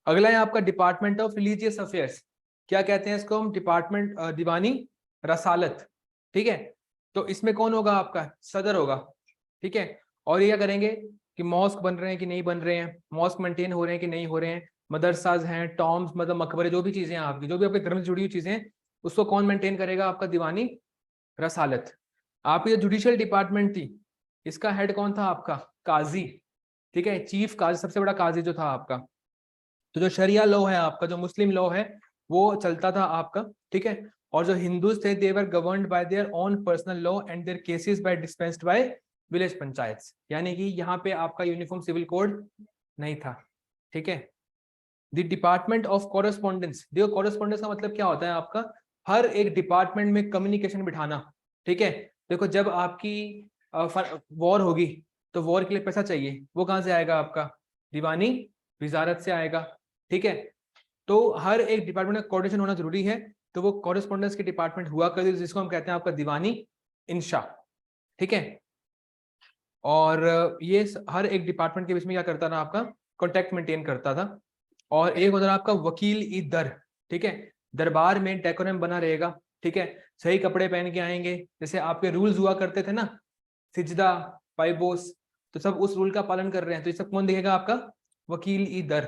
अगला है आपका डिपार्टमेंट ऑफ रिलीजियस अफेयर्स। क्या कहते हैं इसको हम? डिपार्टमेंट दीवानी रसालत। ठीक है, तो इसमें कौन होगा? आपका सदर होगा। ठीक है, और ये क्या करेंगे कि मॉस्क बन रहे हैं कि नहीं बन रहे हैं, मॉस्क मेंटेन हो रहे हैं कि नहीं हो रहे हैं, मदरसाज हैं, टॉम्स मतलब मकबरे, जो भी चीजें हैं आपकी, जो भी आपके धर्म से जुड़ी हुई चीजें हैं, उसको कौन मेंटेन करेगा? आपका दीवानी रसालत। आपकी जो जुडिशियल डिपार्टमेंट थी, इसका हेड कौन था? आपका काजी। ठीक है, चीफ काजी, सबसे बड़ा काजी जो था आपका। तो जो शरिया लॉ है आपका, जो मुस्लिम लॉ है, वो चलता था आपका। ठीक है, और जो हिंदूज थे, they were governed by their own personal law and their cases by dispensed by village panchayat. यानी कि यहाँ पे आपका यूनिफॉर्म सिविल कोड नहीं था। ठीक है, द डिपार्टमेंट ऑफ कॉरेस्पॉन्डेंस। देखो कॉरेस्पॉन्डेंस का मतलब क्या होता है? आपका हर एक डिपार्टमेंट में कम्युनिकेशन बिठाना। ठीक है, देखो जब आपकी वॉर होगी तो वॉर के लिए पैसा चाहिए, वो कहाँ से आएगा? आपका दीवानी विजारत से आएगा। ठीक है, तो हर एक डिपार्टमेंट में कोऑर्डिनेशन होना जरूरी है। तो वो कॉरेस्पॉन्डेंस के डिपार्टमेंट हुआ करती, जिसको हम कहते हैं आपका दीवानी इंशा। ठीक है, और ये हर एक डिपार्टमेंट के बीच में क्या करता था? आपका कॉन्टेक्ट मेंटेन करता था। और एक उधर आपका वकील ई दर। ठीक है, दरबार में डेकोरम बना रहेगा। ठीक है, सही कपड़े पहन के आएंगे, जैसे आपके रूल्स हुआ करते थे ना, सिजदा, पाइबोस, तो सब उस रूल का पालन कर रहे हैं। तो ये सब कौन देखेगा? आपका वकील ई दर।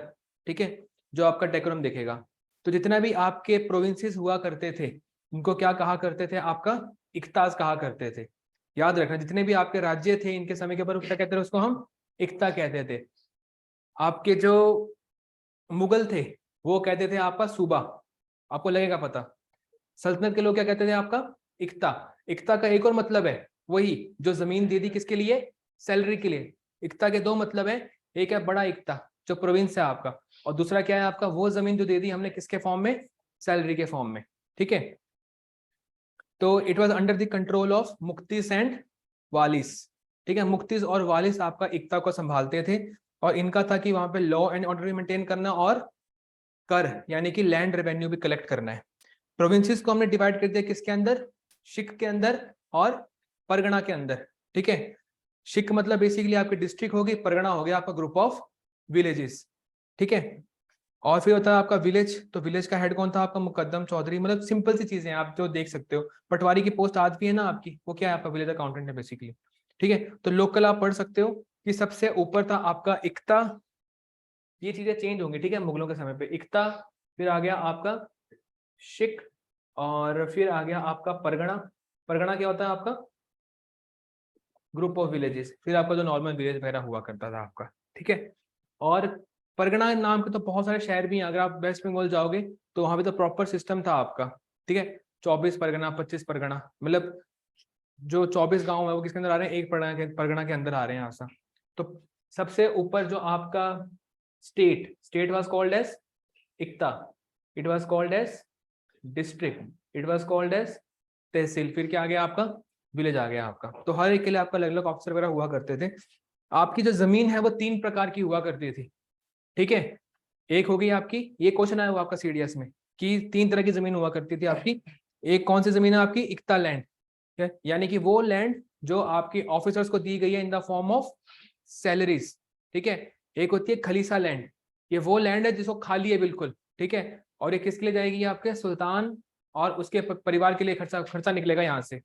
ठीक है, जो आपका डेकोरम देखेगा। तो जितना भी आपके प्रोविंसेस हुआ करते थे, उनको क्या कहा करते थे? आपका इक्ताज कहा करते थे। याद रखना, जितने भी आपके राज्य थे इनके समय के ऊपर क्या कहते थे? उसको हम इक्ता कहते थे। आपके जो मुगल थे वो कहते थे आपका सूबा। आपको लगेगा पता। सल्तनत के लोग क्या कहते थे? आपका इक्ता। इक्ता का एक और मतलब है, वही जो जमीन दे दी किसके लिए? सैलरी के लिए। इक्ता के दो मतलब है, एक है बड़ा इक्ता जो प्रोविंस है आपका, और दूसरा क्या है? आपका वो जमीन जो दे दी हमने किसके फॉर्म में? सैलरी के फॉर्म में। ठीक है, तो it was under the control of muqtis and walis. ठीक है, मुक्तिस और वालिस आपका इक्ता को संभालते थे। और इनका था कि वहां पे लॉ एंड ऑर्डर मेंटेन करना और कर यानी कि लैंड रेवेन्यू भी कलेक्ट करना है। प्रोविंसेस को हमने डिवाइड कर दिया किसके अंदर? शिक के अंदर और परगना के अंदर। ठीक है, शिक मतलब बेसिकली आपकी डिस्ट्रिक्ट होगी, परगना हो गया आपका ग्रुप ऑफ विलेजेस। ठीक है, और फिर होता है आपका विलेज। तो विलेज का हेड कौन था? आपका मुकद्दम चौधरी। मतलब सिंपल सी चीजें आप जो देख सकते हो। पटवारी की पोस्ट आज भी है ना आपकी, वो क्या है? आपका विलेज अकाउंटेंट है बेसिकली। ठीक है, तो लोकल आप पढ़ सकते हो कि सबसे ऊपर था आपका इक्ता। ये चीजें चेंज होंगी, ठीक है, मुगलों के समय पे इक्ता, फिर आ गया आपका शिक, और फिर आ गया आपका परगना। परगना क्या होता है? आपका ग्रुप ऑफ विलेजेस। फिर आपका जो नॉर्मल विलेज वगैरह हुआ करता था आपका। ठीक है, और परगना नाम के तो बहुत सारे शहर भी हैं। अगर आप वेस्ट बंगाल जाओगे तो वहां पे तो प्रॉपर सिस्टम था आपका। ठीक है, 24 परगना, 25 परगना, मतलब जो 24 गांव है वो किसके अंदर आ रहे हैं, एक परगना के अंदर आ रहे हैं आसा। तो सबसे ऊपर जो आपका state was called as iqta, it was called as district, it was called as tehsil, फिर क्या आ गया आपका, विलेज आ गया आपका। तो हर एक के लिए आपका अलग अलग ऑफिसर वगैरह हुआ करते थे। आपकी जो जमीन है वो 3 प्रकार की हुआ करती थी, ठीक है। एक हो गई आपकी, ये क्वेश्चन आया हुआ आपका सीडीएस में कि 3 तरह की जमीन हुआ करती थी आपकी। एक कौन सी जमीन है आपकी, इक्ता लैंड, यानी कि वो लैंड जो आपकी ऑफिसर्स को दी गई है इन द फॉर्म ऑफ सैलरीज, ठीक है। एक होती है खलीसा लैंड, ये वो लैंड है जिसको खाली है बिल्कुल, ठीक है। और ये किसके लिए जाएगी, आपके सुल्तान और उसके परिवार के लिए खर्चा खर्चा निकलेगा यहाँ से,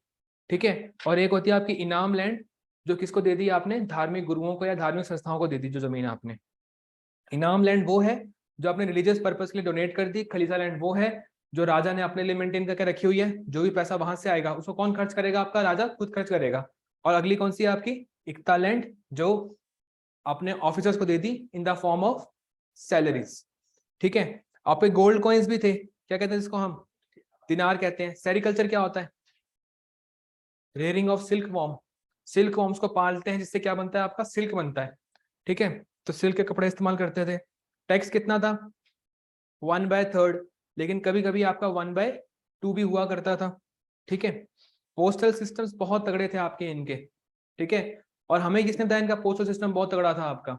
ठीक है। और एक होती है आपकी इनाम लैंड, जो किसको दे दी आपने, धार्मिक गुरुओं को या धार्मिक संस्थाओं को दे दी जो जमीन आपने। इनाम लैंड वो है जो आपने रिलीजियस पर्पस के लिए डोनेट कर दी, खलीसा लैंड वो है जो राजा ने अपने लिए मेंटेन करके रखी हुई है। जो भी पैसा वहां से आएगा उसको कौन खर्च करेगा, आपका राजा खुद खर्च करेगा। और अगली कौन सी है आपकी, इक्ता लैंड, जो अपने ऑफिसर्स को दे दी in the form of salaries, ठीक है। आप पे गोल्ड कॉइन्स भी थे, क्या कहते हैं जिसको हम दिनार कहते हैं। सेरिकल्चर क्या होता है, rearing of silk worm, silk worms को पालते हैं जिससे क्या बनता है आपका, सिल्क बनता है, ठीक है। तो सिल्क के कपड़े इस्तेमाल करते थे। टैक्स कितना था, 1/3, लेकिन कभी कभी आपका 1/2 भी हुआ करता था, ठीक है। पोस्टल सिस्टम्स बहुत तगड़े थे आपके इनके, ठीक है। और हमें किसने बताया इनका पोस्टल सिस्टम बहुत तगड़ा था आपका,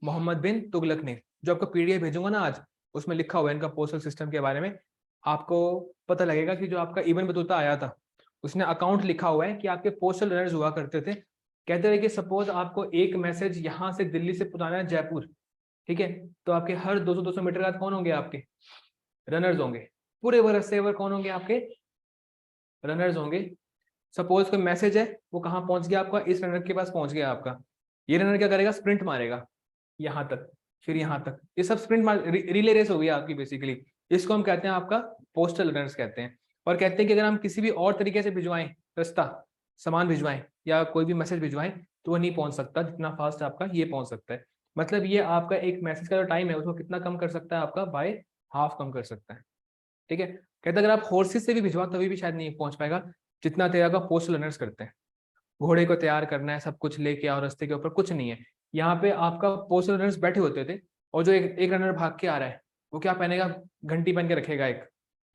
मोहम्मद बिन तुगलक ने। जो आपको पीडीएफ भेजूंगा ना आज, उसमें लिखा हुआ है इनका पोस्टल सिस्टम के बारे में। आपको पता लगेगा कि जो आपका इब्न बतूता आया था उसने अकाउंट लिखा हुआ है कि आपके पोस्टल रनर्स हुआ करते थे। कहते थे कि सपोज आपको एक मैसेज यहाँ से दिल्ली से पहुंचाना है जयपुर, ठीक है। तो आपके हर 200-200 मीटर बाद कौन होंगे, आपके रनर्स होंगे। पूरे बरस से कौन होंगे, आपके रनर्स होंगे। सपोज कोई मैसेज है वो कहाँ पहुंच गया आपका, इस रनर के पास पहुंच गया आपका। ये रनर क्या करेगा, स्प्रिंट मारेगा यहाँ तक, फिर यहाँ तक, ये सब स्प्रिंट रिले रेस हो गई आपकी बेसिकली। इसको हम कहते हैं आपका पोस्टल रनर्स कहते हैं। और कहते हैं कि अगर हम किसी भी और तरीके से भिजवाएं, रास्ता सामान भिजवाएं या कोई भी मैसेज भिजवाएं, तो वो नहीं पहुंच सकता जितना फास्ट आपका ये पहुंच सकता है। मतलब ये आपका एक मैसेज का जो टाइम है उसको कितना कम कर सकता है, आपका बाय हाफ कम कर सकता है, ठीक है। कहते हैं अगर आप हॉर्सेस से भी भिजवा तभी भी शायद नहीं पहुंच पाएगा जितना तैयार का पोस्टल रनर्स करते हैं। घोड़े को तैयार करना है, सब कुछ लेके आओ, रास्ते के ऊपर कुछ नहीं है। यहाँ पे आपका पोस्टल रनर्स बैठे होते थे, और जो एक रनर भाग के आ रहा है वो क्या पहनेगा, घंटी पहन के रखेगा एक,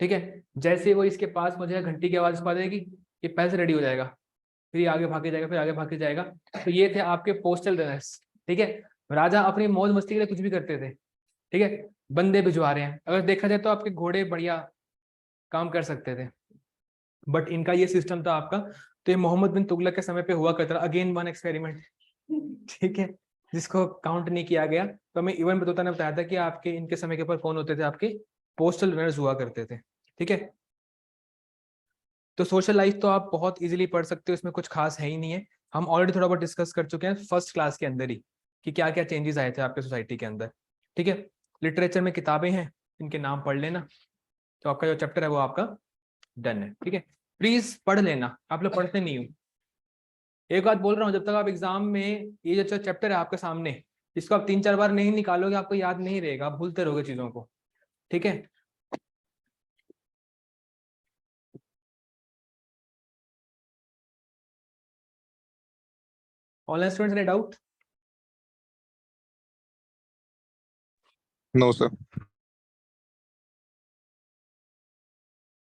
ठीक है। जैसे ही वो इसके पास पहुंचेगा घंटी की आवाज इसको आ जाएगी, ये पहले से रेडी हो जाएगा, फिर ये आगे भागे जाएगा, फिर आगे भागे जाएगा। तो ये थे आपके पोस्टल रनर्स, ठीक है। राजा अपनी मौज मस्ती के लिए कुछ भी करते थे, ठीक है। बंदे भिजवा रहे हैं, अगर देखा जाए तो आपके घोड़े बढ़िया काम कर सकते थे, बट इनका ये सिस्टम था आपका। तो ये मोहम्मद बिन तुगलक के समय पे हुआ करता था। अगेन वन एक्सपेरिमेंट, ठीक है, जिसको काउंट नहीं किया गया। तो हमें इवन बतौता ने बताया था कि आपके इनके समय के ऊपर कौन होते थे, आपके पोस्टल रनर्स हुआ करते थे, ठीक है। तो सोशल लाइफ तो आप बहुत इजीली पढ़ सकते हो, इसमें कुछ खास है ही नहीं है। हम ऑलरेडी थोड़ा बहुत डिस्कस कर चुके हैं फर्स्ट क्लास के अंदर ही कि क्या क्या चेंजेस आए थे आपके सोसाइटी के अंदर, ठीक है। लिटरेचर में किताबें हैं, इनके नाम पढ़ लेना, तो आपका जो चैप्टर है वो आपका डन है, ठीक है। प्लीज पढ़ लेना, आप लोग पढ़ते नहीं हो। एक बात बोल रहा हूँ, जब तक आप एग्जाम में ये जो चैप्टर है आपके सामने, इसको आप 3-4 बार नहीं निकालोगे आपको याद नहीं रहेगा, आप भूलते रहोगे चीजों को, ठीक है। ऑनलाइन स्टूडेंट्स ने डाउट, नो सर।